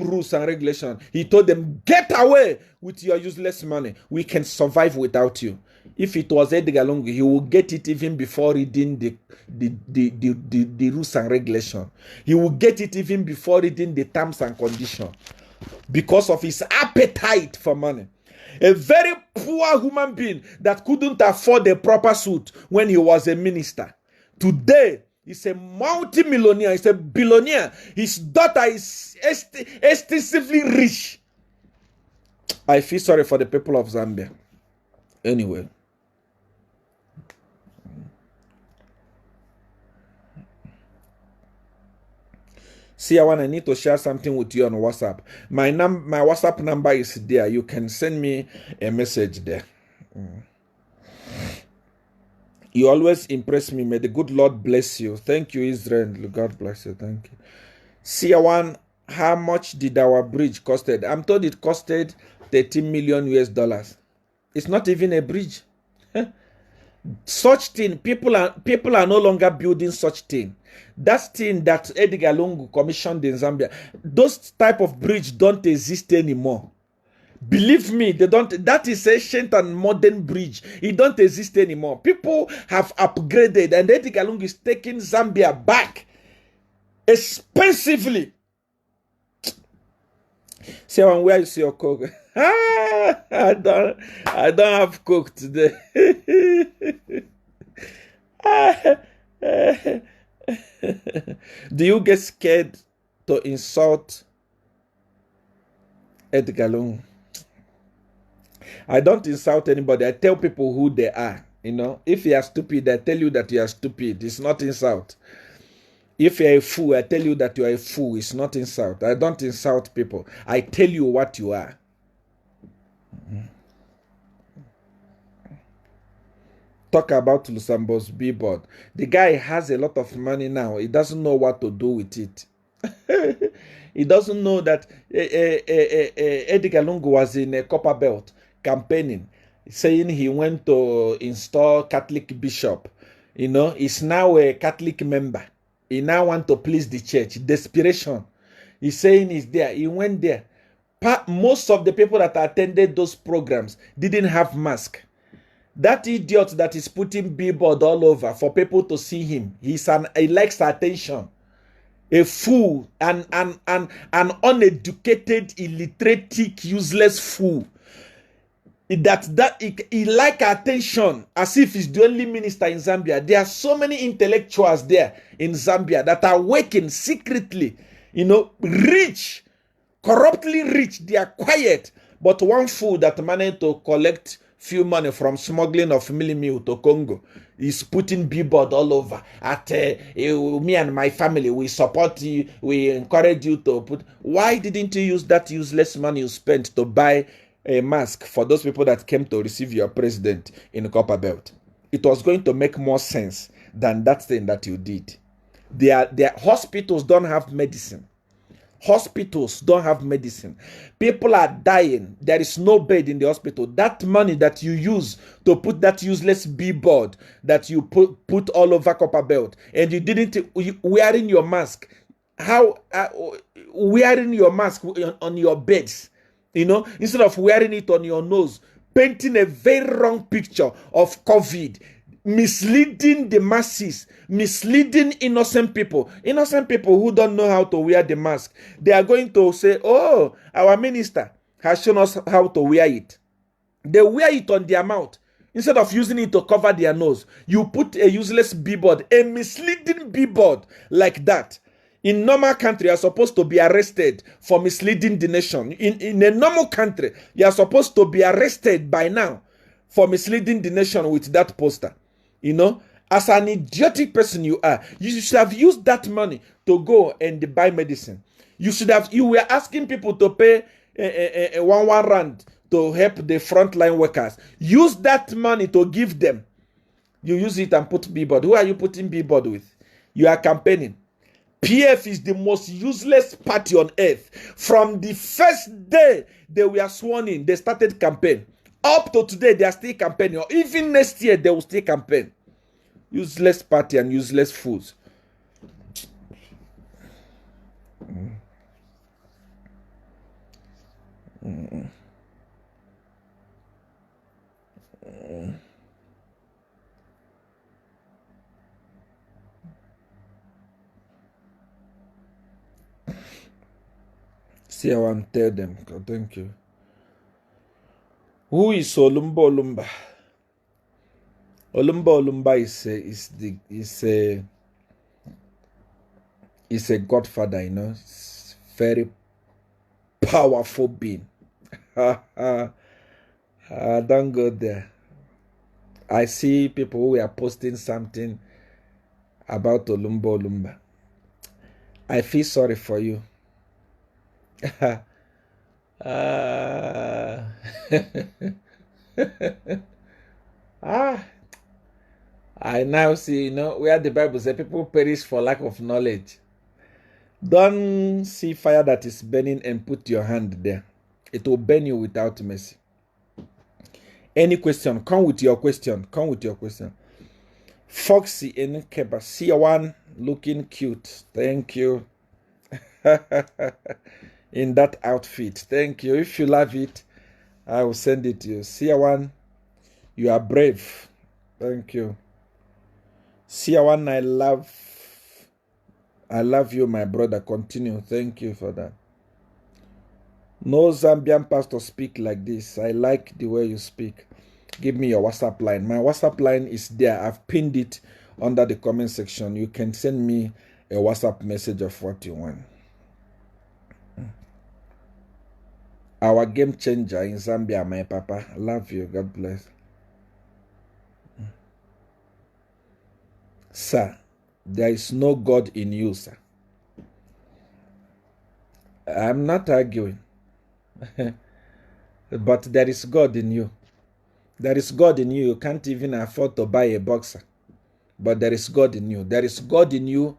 rules and regulations. He told them, get away with your useless money. We can survive without you. If it was Edgar Lungu, he will get it even before reading the rules and regulations. He will get it even before reading the terms and conditions, because of his appetite for money. A very poor human being that couldn't afford a proper suit when he was a minister. Today, he's a multi-millionaire, he's a billionaire. His daughter is extensively rich. I feel sorry for the people of Zambia. Anyway. See, I need to share something with you on WhatsApp. My WhatsApp number is there. You can send me a message there. You always impress me. May the good Lord bless you. Thank you, Israel. God bless you. Thank you. See, how much did our bridge costed? I'm told it costed $13 million US. It's not even a bridge. Such thing, people are no longer building such thing. That thing that Edgar Lungu commissioned in Zambia, those type of bridge don't exist anymore. Believe me, they don't. That is ancient and modern bridge. It don't exist anymore. People have upgraded, and Edgar Lungu is taking Zambia back expensively. See one, where is your coke? I don't have coke today. Do you get scared to insult Edgar Lungu? I don't insult anybody. I tell people who they are. You know, if you are stupid, I tell you that you are stupid. It's not insult. If you're a fool, I tell you that you are a fool. It's not insult. I don't insult people. I tell you what you are. Talk about Lusambo's billboard. The guy has a lot of money now. He doesn't know what to do with it. He doesn't know that Edgar Lungu was in a copper belt campaigning, saying he went to install Catholic bishop. You know, he's now a Catholic member. He now wants to please the church. Desperation. He's saying he's there. He went there. Most of the people that attended those programs didn't have mask. That idiot that is putting billboard all over for people to see him, he likes attention. A fool, an uneducated, illiterate, useless fool. He like attention as if he's the only minister in Zambia. There are so many intellectuals there in Zambia that are working secretly, you know, rich, corruptly rich. They are quiet, but one fool that managed to collect few money from smuggling of meal to Congo is putting billboard all over at me and my family, we support you, we encourage you to put. Why didn't you use that useless money you spent to buy a mask for those people that came to receive your president in Copper Belt? It was going to make more sense than that thing that you did. Their hospitals don't have medicine. Hospitals don't have medicine. People are dying. There is no bed in the hospital. That money that you use to put that useless billboard that you put all over Copper Belt, and you didn't wearing your mask. How wearing your mask on your beds, you know, instead of wearing it on your nose, painting a very wrong picture of COVID, misleading the masses, misleading innocent people who don't know how to wear the mask. They are going to say, oh, our minister has shown us how to wear it. They wear it on their mouth instead of using it to cover their nose. You put a useless billboard, a misleading billboard like that. In normal country, you are supposed to be arrested for misleading the nation. In a normal country, you are supposed to be arrested by now for misleading the nation with that poster. You know, as an idiotic person you are, you should have used that money to go and buy medicine. You were asking people to pay one rand to help the frontline workers. Use that money to give them. You use it and put billboard. Who are you putting billboard with? You are campaigning. PF is the most useless party on earth. From the first day they were sworn in, they started campaign. Up to today, they are still campaigning. Or even next year, they will still campaign. Useless party and useless fools. See, I want to tell them. Thank you. Who is Olumba Olumba? Olumba Olumba is a godfather, you know. It's very powerful being. Don't go there. I see people who are posting something about Olumba Olumba. I feel sorry for you. I now see, you know, where the Bible says people perish for lack of knowledge. Don't see fire that is burning and put your hand there. It will burn you without mercy. Any question? Come with your question. Come with your question. Foxy in Keba. See one looking cute. Thank you. In that outfit. Thank you. If you love it, I will send it to you. See one. You are brave. Thank you. See one. I love you, my brother. Continue. Thank you for that. No Zambian pastor speak like this. I like the way you speak. Give me your WhatsApp line. My WhatsApp line is there. I've pinned it under the comment section. You can send me a WhatsApp message of what you want. Our game changer in Zambia, my papa. I love you. God bless. Sir, there is no God in you, sir. I'm not arguing. But there is God in you. There is God in you. You can't even afford to buy a boxer. But there is God in you. There is God in you.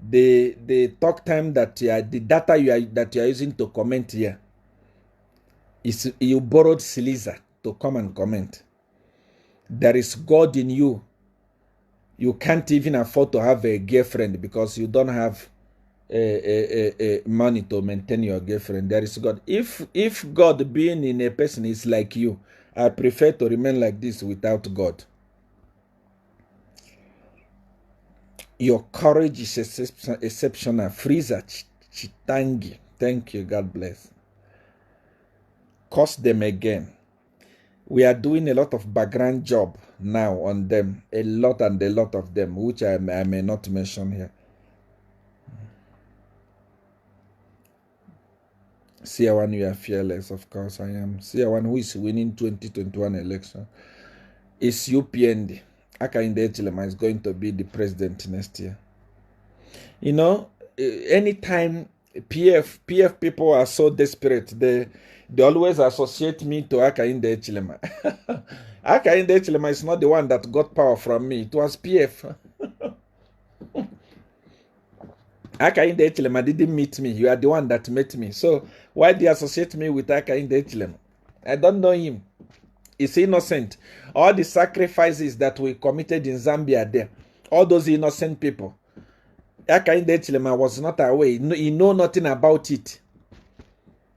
The talk time that the data that you are using to comment here is you borrowed Siliza to come and comment. There is God in you. You can't even afford to have a girlfriend because you don't have money to maintain your girlfriend. There is God. If God being in a person is like you, I prefer to remain like this without God. Your courage is exceptional. Freezer Chitangi. Thank you. God bless. Curse them again. We are doing a lot of background job now on them. A lot and a lot of them, which I may not mention here. Seer one, you are fearless. Of course I am. Seer one who is winning 2021 election is UPND. Hakainde Hichilema is going to be the president next year. You know, anytime PF people are so desperate, they always associate me to Hakainde Hichilema. Hakainde Hichilema is not the one that got power from me. It was PF. Hakainde Hichilema didn't meet me. You are the one that met me. So why do you associate me with Hakainde Hichilema? I don't know him. He's innocent. All the sacrifices that we committed in Zambia there, all those innocent people. Hakainde Hichilema was not aware. He know nothing about it.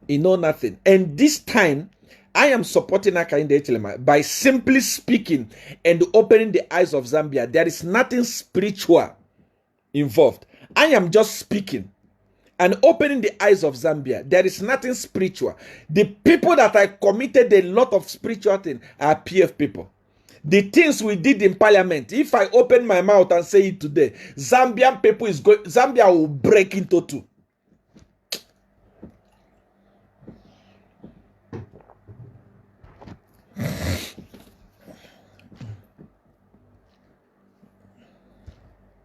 He know nothing. And this time, I am supporting Hakainde Hichilema by simply speaking and opening the eyes of Zambia. There is nothing spiritual involved. I am just speaking and opening the eyes of Zambia. There is nothing spiritual. The people that I committed a lot of spiritual things are PF people. The things we did in parliament, if I open my mouth and say it today, Zambian people Zambia will break into two.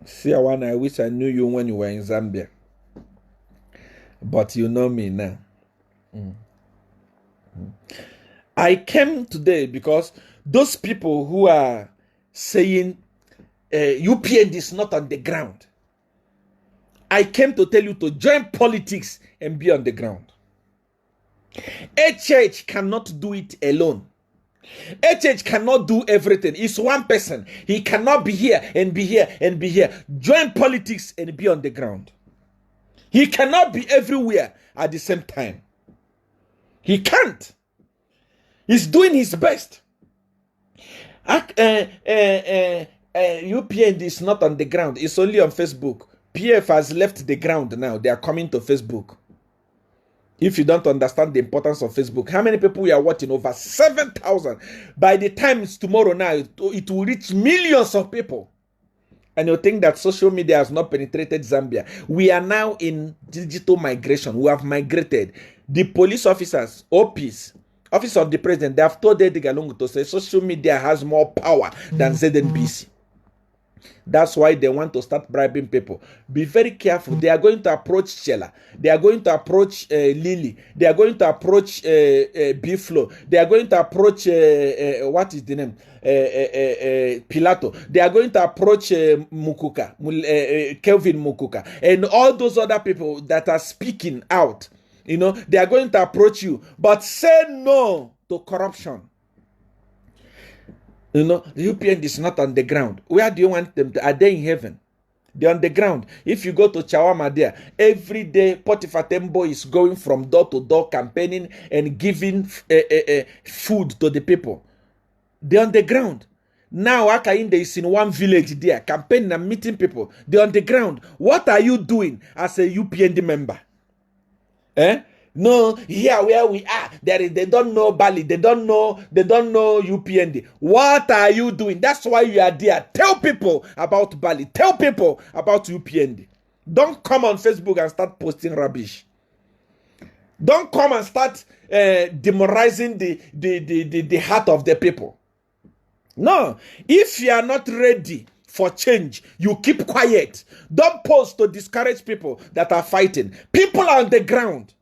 See, I wish I knew you when you were in Zambia. But you know me now. I came today because those people who are saying UPN is not on the ground, I came to tell you to join politics and be on the ground. A church cannot do it alone. A church cannot do everything. It's one person. He cannot be here and be here and be here. Join politics and be on the ground. He cannot be everywhere at the same time. He can't. He's doing his best. UPN is not on the ground. It's only on Facebook. PF has left the ground now. They are coming to Facebook. If you don't understand the importance of Facebook, how many people we are watching? Over 7,000. By the time it's tomorrow now, it will reach millions of people. And you think that social media has not penetrated Zambia. We are now in digital migration. We have migrated. The police officers, OPs, Office of the President, they have told Edgar Lungu to say social media has more power than ZNBC. That's why they want to start bribing people. Be very careful. They are going to approach Shella. They are going to approach Lily. They are going to approach Biflo. They are going to approach, what is the name? Pilato. They are going to approach Mukuka, Kelvin Mukuka. And all those other people that are speaking out. You know, they are going to approach you. But say no to corruption. You know, the UPN is not on the ground. Where do you want them to? Are they in heaven? They're on the ground. If you go to Chawama there, every day Potiphar Tembo is going from door to door campaigning and giving food to the people. They're on the ground. Now Hakainde is in one village there, campaigning and meeting people. They're on the ground. What are you doing as a UPND member? No, here where we are, they don't know Bali, they don't know UPND. What are you doing? That's why you are there. Tell people about Bali. Tell people about UPND. Don't come on Facebook and start posting rubbish. Don't come and start demoralizing the heart of the people. No, if you are not ready for change, you keep quiet. Don't post to discourage people that are fighting. People are on the ground.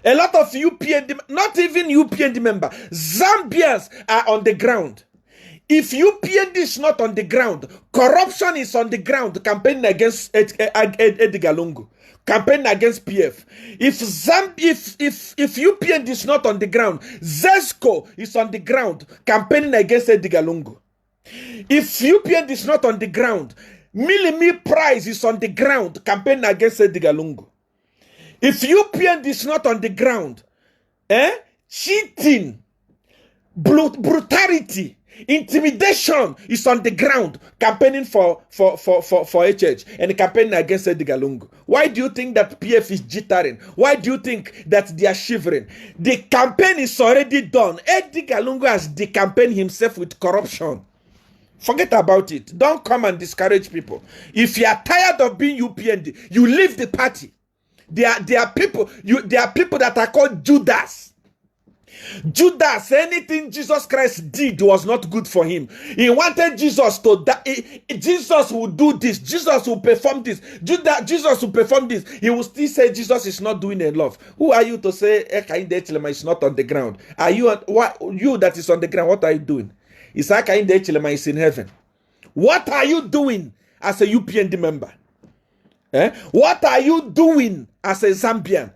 A lot of UPND, not even UPND member, Zambians are on the ground. If UPND is not on the ground, corruption is on the ground, campaigning against Edgar Lungu, campaigning against PF. If UPND is not on the ground, Zesco is on the ground, campaigning against Edgar Lungu. If UPND is not on the ground, Milimi Price is on the ground, campaigning against Edgar Lungu. If UPND is not on the ground, cheating, brutality, intimidation is on the ground, campaigning for HH and campaigning against Edgar Lungu. Why do you think that PF is jittering? Why do you think that they are shivering? The campaign is already done. Edgar Lungu has decampaigned himself with corruption. Forget about it. Don't come and discourage people. If you are tired of being UPND, you leave the party. There are people that are called Judas. Judas, anything Jesus Christ did was not good for him. He wanted Jesus to die. Jesus will do this. Jesus will perform this. Jesus will perform this. He will still say Jesus is not doing enough. Who are you to say Ekainde is not on the ground? Are you you that is on the ground? What are you doing? Is Ekainde is in heaven? What are you doing as a UPND member? What are you doing as a Zambian?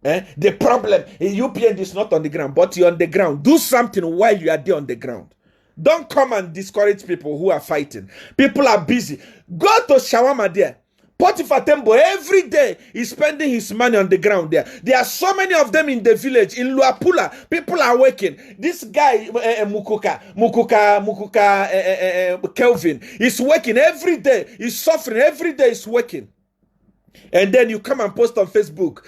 The problem is UPND is not on the ground, but you're on the ground. Do something while you are there on the ground. Don't come and discourage people who are fighting. People are busy. Go to Shawarma there. Potiphar Tembo every day is spending his money on the ground there. There are so many of them in the village. In Luapula, people are working. This guy, Mukuka, Kelvin, is working every day. He's suffering every day. He's working. And then you come and post on Facebook,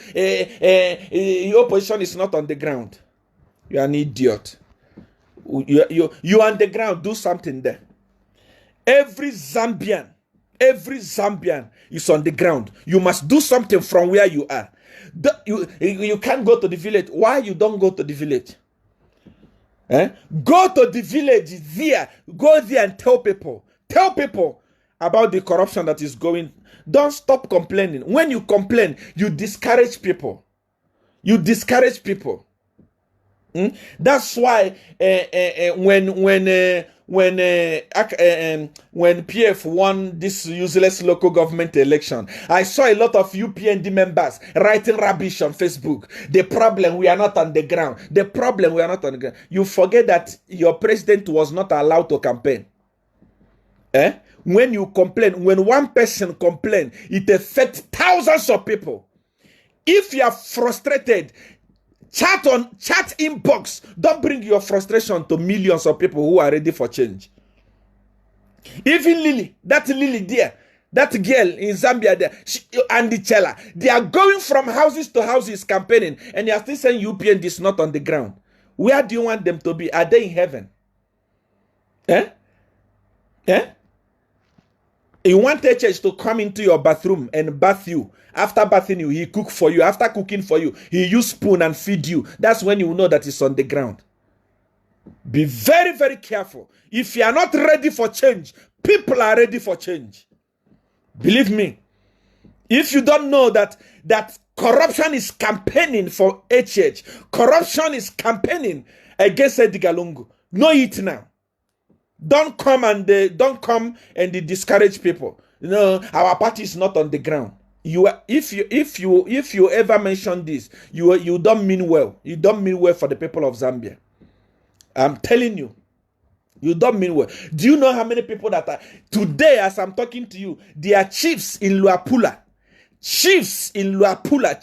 your opposition is not on the ground. You are an idiot. You on the ground, do something there. Every Zambian is on the ground. You must do something from where you are. You can't go to the village. Why you don't go to the village? Go to the village there. Go there and tell people. Tell people about the corruption that is going. Don't stop complaining. When you complain, you discourage people. You discourage people. That's why when PF won this useless local government election, I saw a lot of UPND members writing rubbish on Facebook. The problem, we are not on the ground. The problem, we are not on the ground. You forget that your president was not allowed to campaign. When you complain, when one person complains, it affects thousands of people. If you are frustrated, chat inbox. Don't bring your frustration to millions of people who are ready for change. Even Lily there, that girl in Zambia there, and the Chela, they are going from houses to houses campaigning, and they are still saying UPND is not on the ground. Where do you want them to be? Are they in heaven? You want a church to come into your bathroom and bath you. After bathing you, he cook for you. After cooking for you, he use spoon and feed you. That's when you will know that it's on the ground. Be very, very careful. If you are not ready for change, people are ready for change. Believe me. If you don't know that corruption is campaigning for HH, corruption is campaigning against Edgar Lungu, know it now. Don't come and discourage people. No, our party is not on the ground. If you ever mention this, you don't mean well. You don't mean well for the people of Zambia. I'm telling you, you don't mean well. Do you know how many people that are today, as I'm talking to you, they are chiefs in Luapula? Chiefs in Luapula.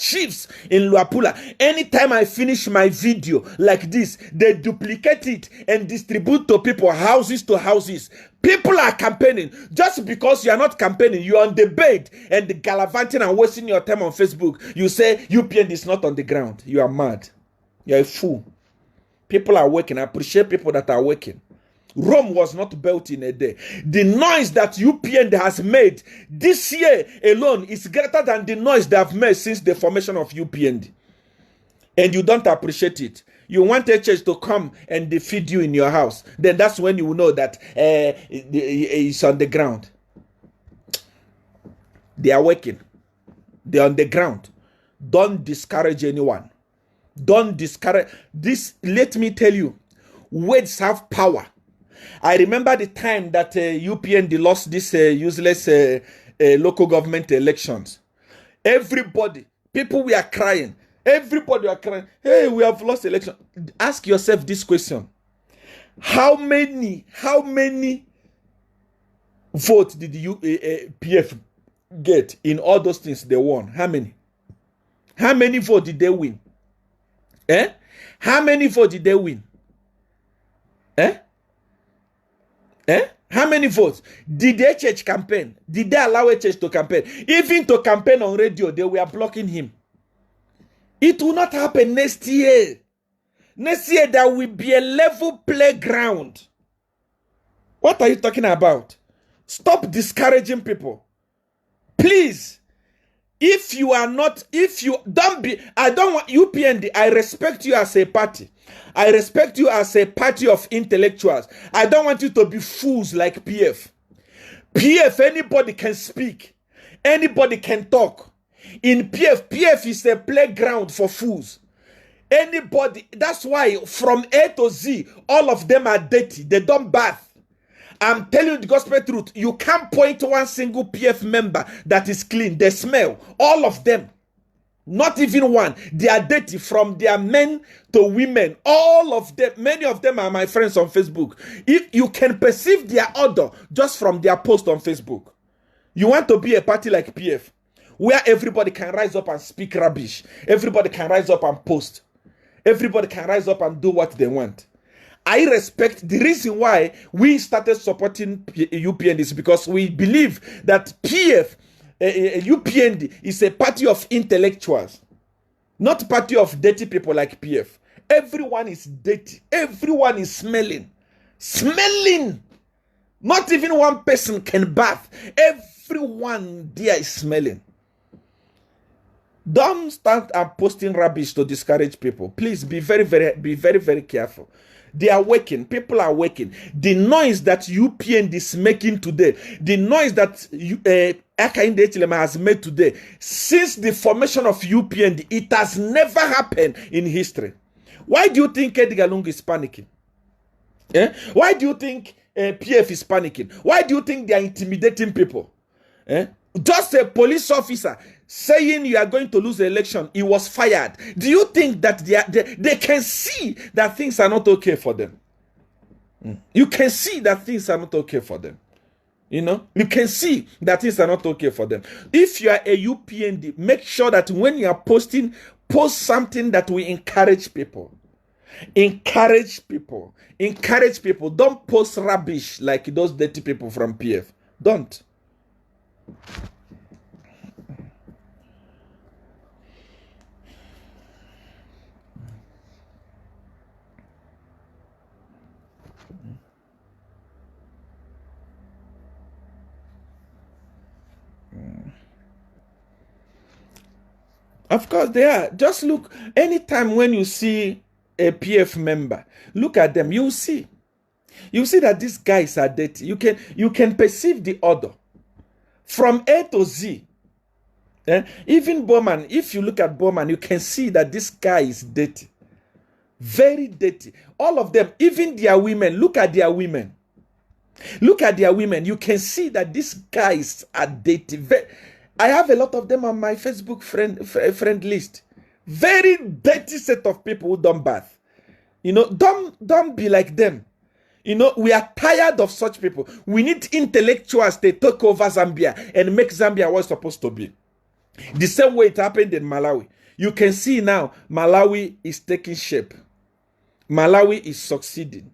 Anytime I finish my video like this, they duplicate it and distribute to people, houses to houses. People are campaigning. Just because you are not campaigning, you are on the bed and the gallivanting and wasting your time on Facebook. You say UPN is not on the ground. You are mad. You are a fool. People are working. I appreciate people that are working. Rome was not built in a day. The noise that UPN has made this year alone is greater than the noise they have made since the formation of UPN. And you don't appreciate it. You want a church to come and feed you in your house. Then that's when you will know that it's on the ground. They are working. They're on the ground. Don't discourage anyone. Don't discourage. This, let me tell you, words have power. I remember the time that UPND lost this useless local government elections. Everybody, people were crying. Everybody are crying. Hey, we have lost election. Ask yourself this question. How many votes did the PF get in all those things they won? How many? How many votes did they win? How many votes did they win? How many votes? Did the church campaign? Did they allow a church to campaign? Even to campaign on radio, they were blocking him. It will not happen next year. Next year, there will be a level playground. What are you talking about? Stop discouraging people. Please. If you don't be, I don't want UPND. I respect you as a party. I respect you as a party of intellectuals. I don't want you to be fools like PF. PF, anybody can speak. Anybody can talk. In PF is a playground for fools. Anybody, that's why from A to Z, all of them are dirty. They don't bath. I'm telling you the gospel truth. You can't point to one single PF member that is clean. They smell. All of them. Not even one. They are dirty from their men to women. All of them. Many of them are my friends on Facebook. If you can perceive their odor just from their post on Facebook. You want to be a party like PF, where everybody can rise up and speak rubbish. Everybody can rise up and post. Everybody can rise up and do what they want. I respect the reason why we started supporting UPND is because we believe that UPND is a party of intellectuals, not a party of dirty people like PF. Everyone is dirty. Everyone is smelling. Smelling. Not even one person can bath. Everyone there is smelling. Don't start posting rubbish to discourage people. Please be very, very careful. They are working. People are working. The noise that UPN is making today, the noise that Akainde Echilema has made today, since the formation of UPN, it has never happened in history. Why do you think Edgar Lungu is panicking? Why do you think PF is panicking? Why do you think they are intimidating people? Just a police officer saying you are going to lose the election, he was fired. Do you think that they can see that things are not okay for them? You can see that things are not okay for them. You know, you can see that things are not okay for them. If you are a UPND, make sure that when you are posting, post something that will encourage people. Encourage people. Encourage people. Don't post rubbish like those dirty people from PF. Don't. Of course they are. Just look, anytime when you see a PF member, look at them, you see that these guys are dirty. You can perceive the odor from A to Z. Even Bowman, if you look at Bowman, you can see that this guy is dirty. Very dirty. All of them, even their women, look at their women. Look at their women. You can see that these guys are dirty. I have a lot of them on my Facebook friend list. Very dirty set of people who don't bath. You know, don't be like them. You know, we are tired of such people. We need intellectuals to take over Zambia and make Zambia what it's supposed to be. The same way it happened in Malawi. You can see now, Malawi is taking shape. Malawi is succeeding.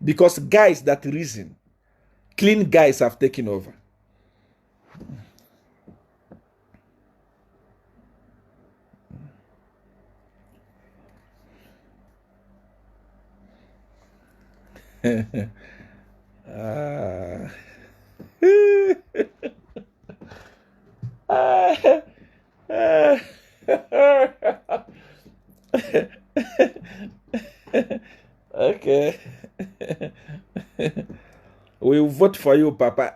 Because guys that reason. Clean guys have taken over. Okay. We'll vote for you, Papa.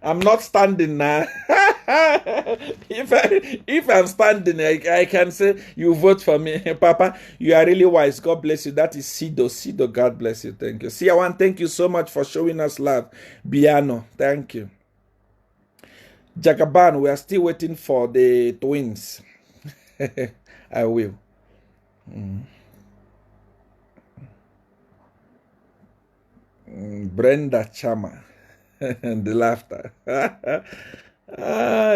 I'm not standing now. if I'm standing, I can say you vote for me. Papa, you are really wise. God bless you. That is Sido. Sido, God bless you. Thank you. Siawan, thank you so much for showing us love. Biano, thank you. Jagaban, we are still waiting for the twins. I will. Brenda Chama. And the laughter.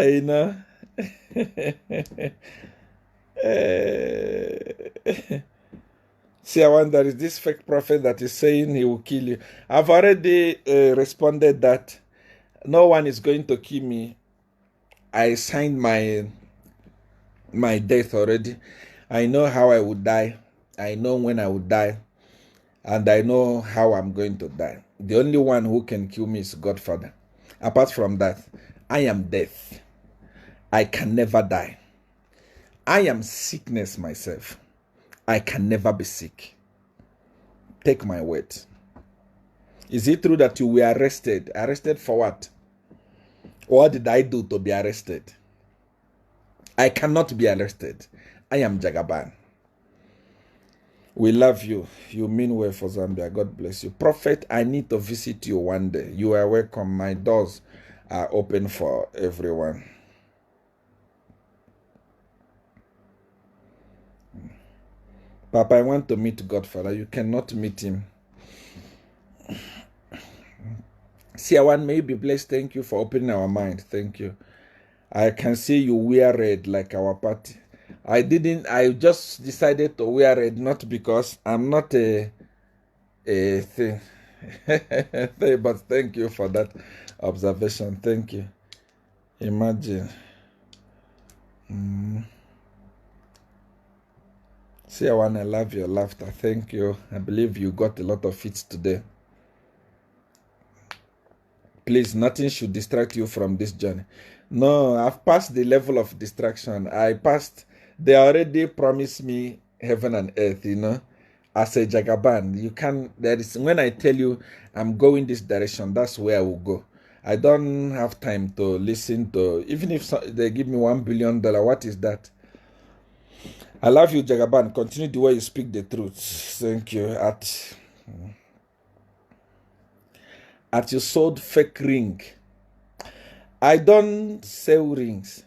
You know. See, I wonder, is this fake prophet that is saying he will kill you? I've already responded that no one is going to kill me. I signed my death already. I know how I would die. I know when I would die. And I know how I'm going to die. The only one who can kill me is Godfather. Apart from that, I am death. I can never die. I am sickness myself. I can never be sick. Take my word. Is it true that you were arrested? Arrested for what? What did I do to be arrested? I cannot be arrested. I am Jagaban. We love you. You mean well for Zambia. God bless you. Prophet, I need to visit you one day. You are welcome. My doors are open for everyone. Papa, I want to meet Godfather. You cannot meet him. Siawan, may you be blessed. Thank you for opening our mind. Thank you. I can see you wear red like our party. I just decided to wear red, not because I'm not a thing. But thank you for that observation. Thank you. Imagine. See, I want to love your laughter. Thank you. I believe you got a lot of it today. Please, nothing should distract you from this journey. No, I've passed the level of distraction. They already promised me heaven and earth, you know, as a Jagaban. When I tell you I'm going this direction, that's where I will go. I don't have time to listen to, even if they give me $1 billion, what is that? I love you, Jagaban. Continue the way you speak the truth. Thank you. At you sold fake ring. I don't sell rings.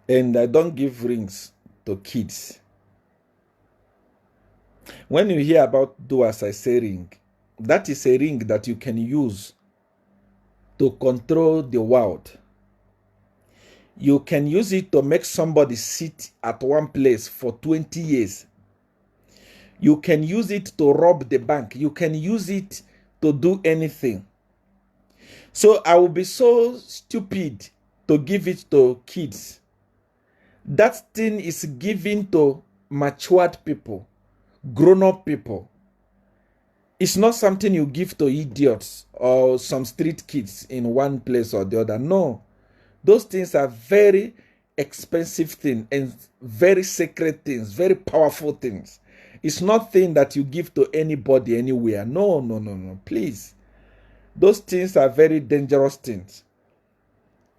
And I don't give rings to kids. When you hear about do as I say ring, that is a ring that you can use to control the world. You can use it to make somebody sit at one place for 20 years. You can use it to rob the bank. You can use it to do anything. So I will be so stupid to give it to kids. That thing is given to matured people, grown-up people. It's not something you give to idiots or some street kids in one place or the other. No. Those things are very expensive things and very sacred things, very powerful things. It's not thing that you give to anybody anywhere. No, no, no, no. Please. Those things are very dangerous things.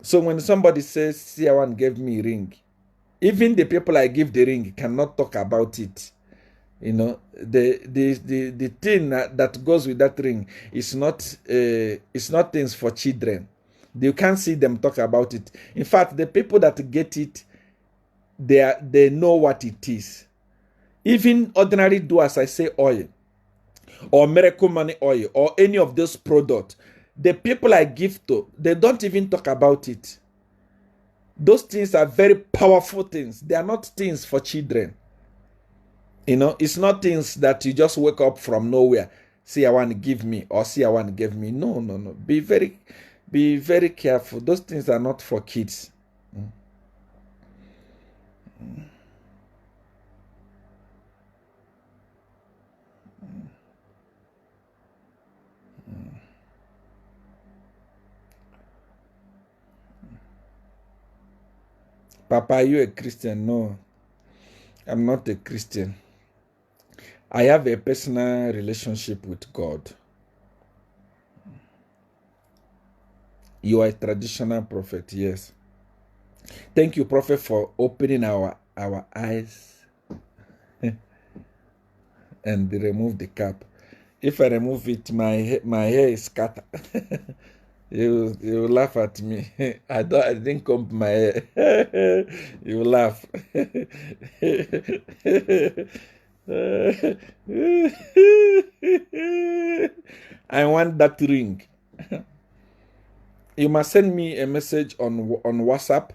So when somebody says, Siawan gave me a ring, even the people I give the ring cannot talk about it. You know, the thing that goes with that ring is not it's not things for children. You can't see them talk about it. In fact, the people that get it, they know what it is. Even ordinary do as I say oil, or miracle money oil, or any of those products, the people I give to, they don't even talk about it. Those things are very powerful things. They are not things for children. You know, it's not things that you just wake up from nowhere. see I want to give me or see I want to give me. No, no, no. Be very careful. Those things are not for kids. Papa, are you a Christian? No, I'm not a Christian. I have a personal relationship with God. You are a traditional prophet, yes. Thank you, prophet, for opening our eyes and remove the cap. If I remove it, my hair is scattered. You laugh at me. I didn't comb my hair. You laugh. I want that ring. You must send me a message on WhatsApp,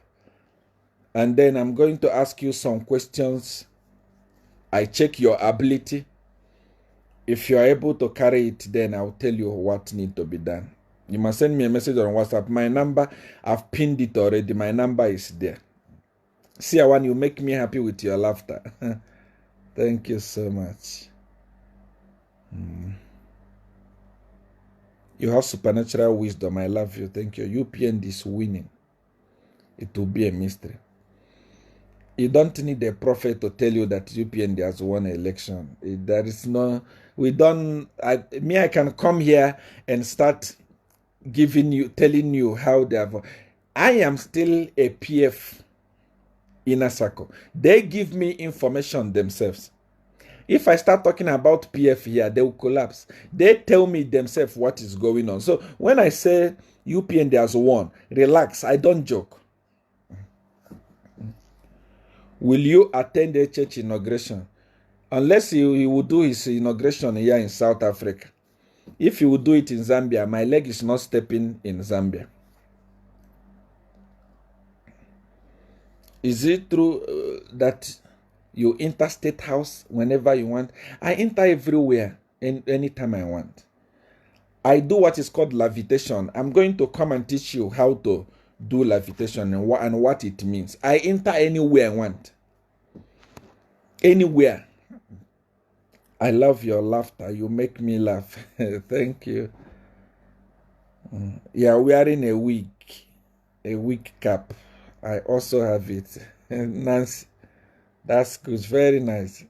and then I'm going to ask you some questions. I check your ability. If you are able to carry it, then I'll tell you what needs to be done. You must send me a message on WhatsApp. My number, I've pinned it already. My number is there. See, I want you make me happy with your laughter. Thank you so much. You have supernatural wisdom. I love you. Thank you. UPN is winning. It will be a mystery. You don't need a prophet to tell you that UPN has won an election. There is no, we don't, I can come here and start telling you how they have. I am still a PF inner circle. They give me information themselves. If I start talking about PF here, they will collapse. They tell me themselves what is going on. So when I say UPN has won, relax, I don't joke. Will you attend a church inauguration? Unless he will do his inauguration here in South Africa. If he will do it in Zambia, my leg is not stepping in Zambia. Is it true that you enter State House whenever you want? I enter everywhere, anytime I want. I do what is called levitation. I'm going to come and teach you how to do levitation and what it means. I enter anywhere I want. Anywhere. I love your laughter. You make me laugh. Thank you. Yeah, wearing a wig cap. I also have it. Nancy, that's good. Very nice.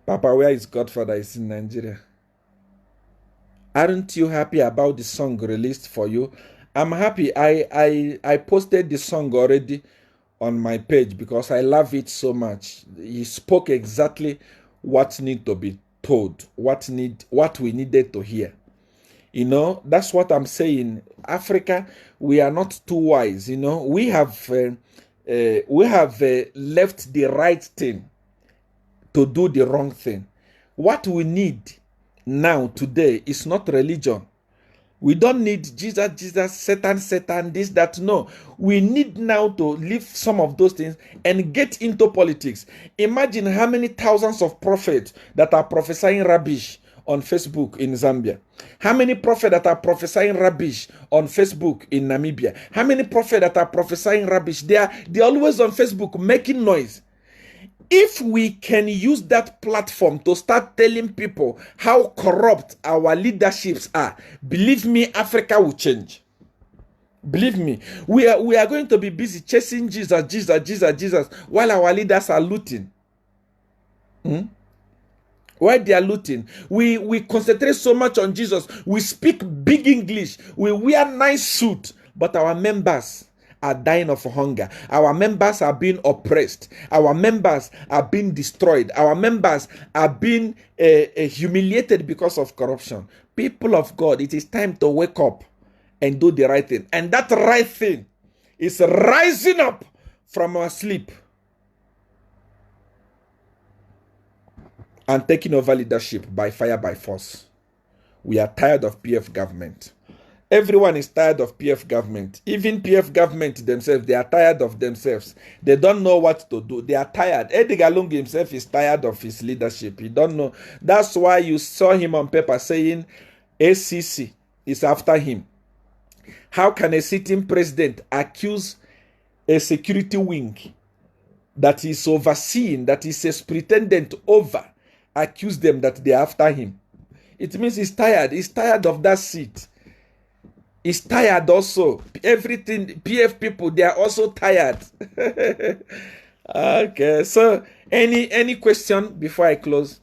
Papa, where is Godfather? Is in Nigeria. Aren't you happy about the song released for you? I'm happy. I posted the song already on my page because I love it so much. He spoke exactly what need to be told, what we needed to hear. You know, that's what I'm saying. Africa, we are not too wise. You know, we have left the right thing to do the wrong thing. What we need now today is not religion. We don't need Jesus, Satan, this, that. No. We need now to leave some of those things and get into politics. Imagine how many thousands of prophets that are prophesying rubbish on Facebook in Zambia. How many prophets that are prophesying rubbish on Facebook in Namibia? How many prophets that are prophesying rubbish? They're always on Facebook making noise. If we can use that platform to start telling people how corrupt our leaderships are, believe me, Africa will change. Believe me, we are going to be busy chasing Jesus, while our leaders are looting. While they are looting, we concentrate so much on Jesus. We speak big English. We wear nice suit, but our members are dying of hunger. Our members are being oppressed. Our members are being destroyed. Our members are being humiliated because of corruption. People of God, it is time to wake up and do the right thing. And that right thing is rising up from our sleep and taking over leadership by fire, by force. We are tired of PF government. Everyone is tired of PF government. Even PF government themselves, they are tired of themselves. They don't know what to do. They are tired. Edgar Lungu himself is tired of his leadership. He don't know. That's why you saw him on paper saying ACC is after him. How can a sitting president accuse a security wing that is overseeing, that is a pretendent over, accuse them that they are after him? It means he's tired. He's tired of that seat. He's tired also. Everything, PF people, they are also tired. Okay, so any question before I close?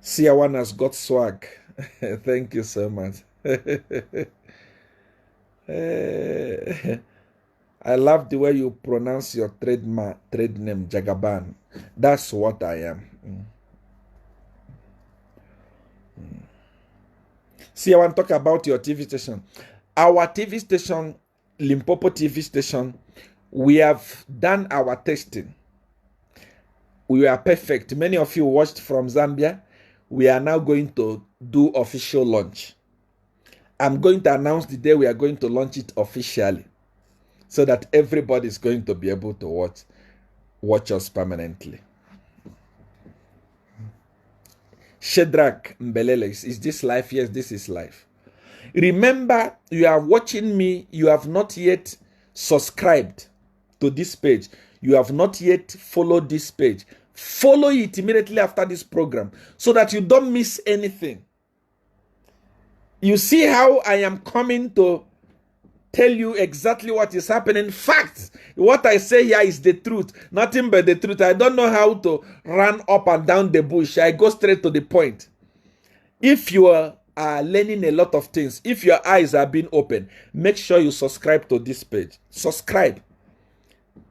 Seer One has got swag. Thank you so much. I love the way you pronounce your trade name, Jagaban. That's what I am. See, I want to talk about your TV station. Our TV station, Limpopo TV station, we have done our testing. We are perfect. Many of you watched from Zambia. We are now going to do official launch. I'm going to announce the day we are going to launch it officially, so that everybody is going to be able to watch us permanently. Shedrack Mbelele, is this live? Yes, this is live. Remember, you are watching me. You have not yet subscribed to this page. You have not yet followed this page. Follow it immediately after this program so that you don't miss anything. You see how I am coming to tell you exactly what is happening. Facts. What I say here is the truth. Nothing but the truth. I don't know how to run up and down the bush. I go straight to the point. If you are learning a lot of things, if your eyes are being opened, make sure you subscribe to this page. Subscribe.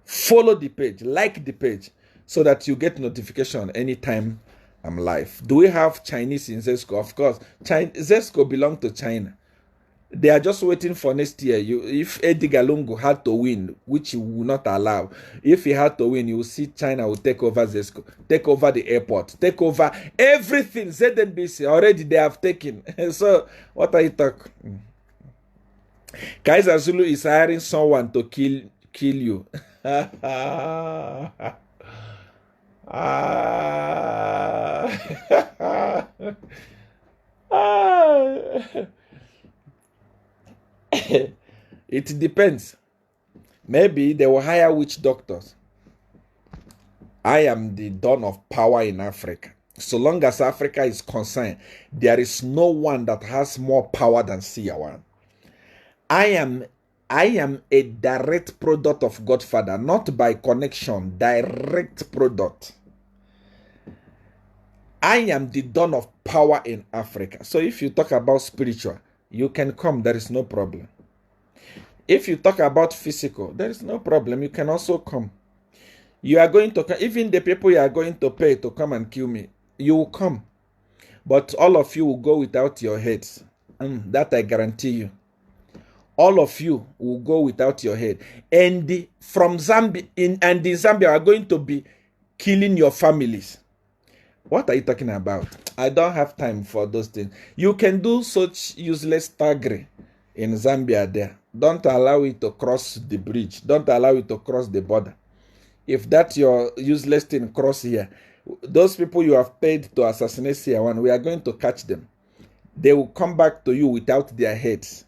Follow the page. Like the page so that you get notification anytime I'm live. Do we have Chinese in Zesco? Of course. Zesco belongs to China. They are just waiting for next year. If Edgar Lungu had to win, which he will not allow, if he had to win, you will see China will take over Zesco, take over the airport, take over everything. ZNBC, already they have taken. So, what are you talking? Kaiser Zulu is hiring someone to kill you. It depends. Maybe they will hire witch doctors. I am the dawn of power in Africa. So long as Africa is concerned, there is no one that has more power than Seer One. I am a direct product of Godfather, not by connection, direct product. I am the dawn of power in Africa. So if you talk about spiritual, you can come, there is no problem. If you talk about physical, there is no problem. You can also come. You are going to come. Even the people you are going to pay to come and kill me, you will come. But all of you will go without your heads. That I guarantee you. All of you will go without your head. And from Zambia, in Zambia are going to be killing your families. What are you talking about? I don't have time for those things. You can do such useless thuggery in Zambia there. Don't allow it to cross the bridge. Don't allow it to cross the border. If that's your useless thing cross here, those people you have paid to assassinate Seer One, we are going to catch them. They will come back to you without their heads.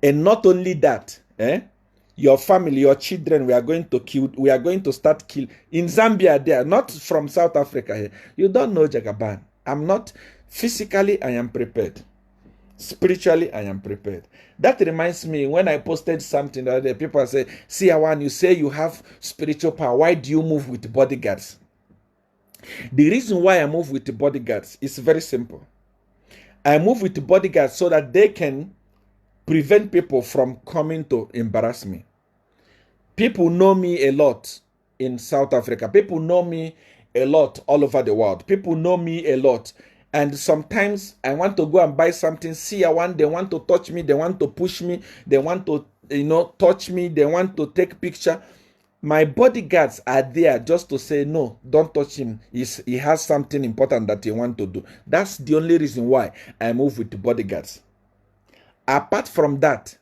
And not only that, your family, your children, we are going to kill. We are going to start kill in Zambia there, not from South Africa here. You don't know Jagaban. I'm not physically. I am prepared. Spiritually, I am prepared. That reminds me, when I posted something the other day, people say, Seer One, you say you have spiritual power. Why do you move with bodyguards? The reason why I move with the bodyguards is very simple. I move with the bodyguards so that they can prevent people from coming to embarrass me. People know me a lot in South Africa. People know me a lot all over the world. People know me a lot. And sometimes I want to go and buy something. Seer One, they want to touch me. They want to push me. They want to, touch me. They want to take picture. My bodyguards are there just to say, no, don't touch him. He has something important that he wants to do. That's the only reason why I move with the bodyguards. Apart from that,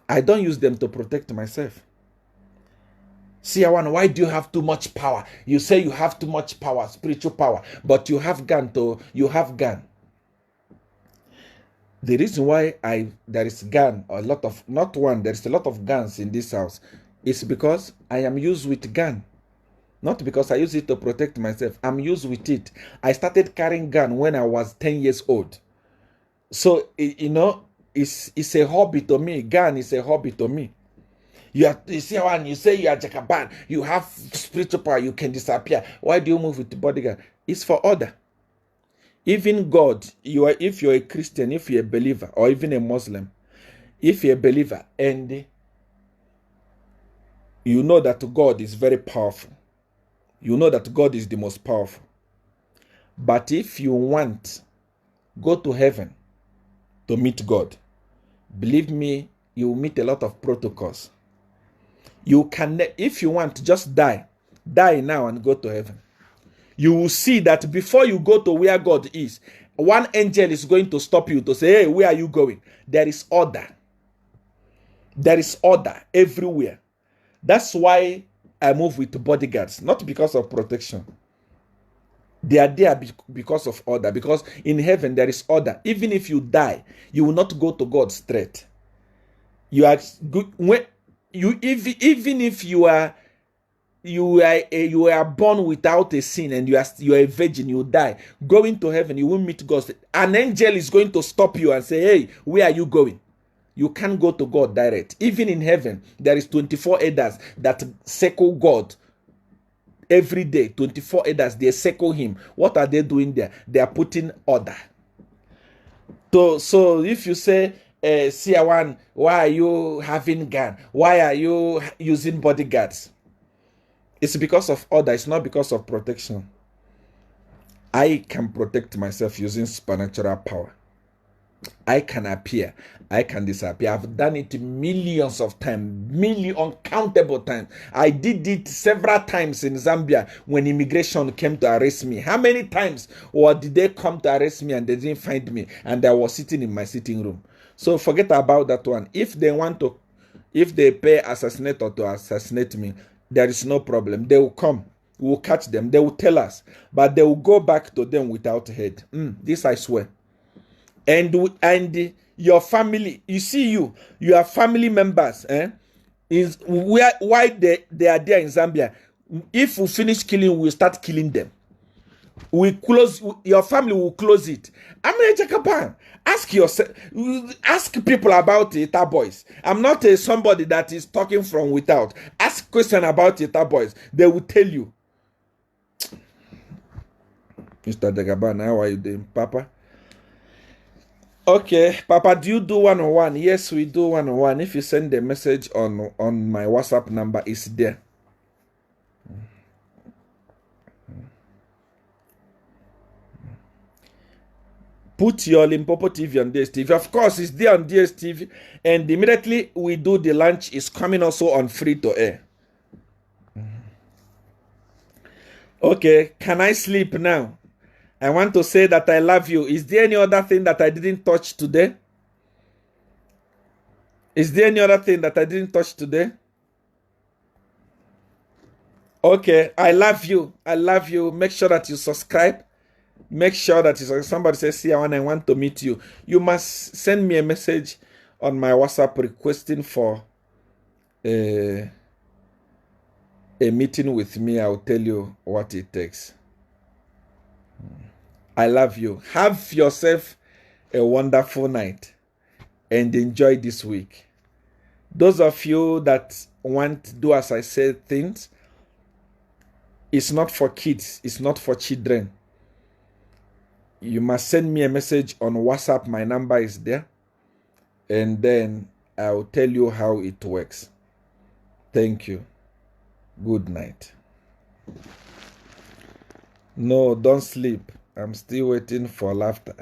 I don't use them to protect myself. Seer one, why do you have too much power? You say you have too much power, spiritual power, but you have gun. The reason why there is gun, a lot of, not one, there is a lot of guns in this house, is because I am used with gun. Not because I use it to protect myself. I'm used with it. I started carrying gun when I was 10 years old. So, you know, it's a hobby to me. Gun is a hobby to me. You see one, you say you are Jackaban, you have spiritual power, you can disappear. Why do you move with the bodyguard? It's for order. Even God, if you're a Christian, if you're a believer, or even a Muslim, if you're a believer and you know that God is very powerful, you know that God is the most powerful. But if you want, go to heaven to meet God. Believe me, you will meet a lot of protocols. You can, if you want, just die. Die now and go to heaven. You will see that before you go to where God is, one angel is going to stop you to say, hey, where are you going? There is order. There is order everywhere. That's why I move with bodyguards, not because of protection. They are there because of order. Because in heaven there is order. Even if you die, you will not go to God straight. You are good when you, even if you are born without a sin and you are a virgin, you die. Going to heaven, you will meet God. An angel is going to stop you and say, hey, where are you going? You can't go to God direct. Even in heaven, there is 24 elders that circle God every day. 24 elders, they circle him. What are they doing there? They are putting order. So if you say, Seer one, why are you having gun? Why are you using bodyguards? It's because of order. It's not because of protection. I can protect myself using supernatural power. I can appear. I can disappear. I've done it millions of times, uncountable times. I did it several times in Zambia when immigration came to arrest me. How many times did they come to arrest me and they didn't find me and I was sitting in my sitting room? So forget about that one. If they pay assassinator to assassinate me, there is no problem. They will come. We will catch them. They will tell us. But they will go back to them without head. This I swear. And your family, you see your family members, is why they are there in Zambia. If we finish killing, we'll start killing them. We close, your family will close it. I'm in Japan. Ask people about Eta boys. I'm not somebody that is talking from without. Ask question about Eta boys. They will tell you. Mr. Dagaban, how are you doing, Papa? Okay, Papa, do you do one-on-one? Yes, we do one-on-one. If you send a message on my WhatsApp number, it's there. Put your Limpopo TV on DSTV. Of course, it's there on DSTV. And immediately we do the launch, it's coming also on free to air. Okay, can I sleep now? I want to say that I love you. Is there any other thing that I didn't touch today? Is there any other thing that I didn't touch today? Okay, I love you. I love you. Make sure that you subscribe. Make sure that somebody says, see, I want to meet you. You must send me a message on my WhatsApp requesting for a meeting with me. I'll tell you what it takes. I love you. Have yourself a wonderful night and enjoy this week. Those of you that want to do as I said things, it's not for kids. It's not for children. You must send me a message on WhatsApp. My number is there. And then I'll tell you how it works. Thank you. Good night. No, don't sleep. I'm still waiting for laughter.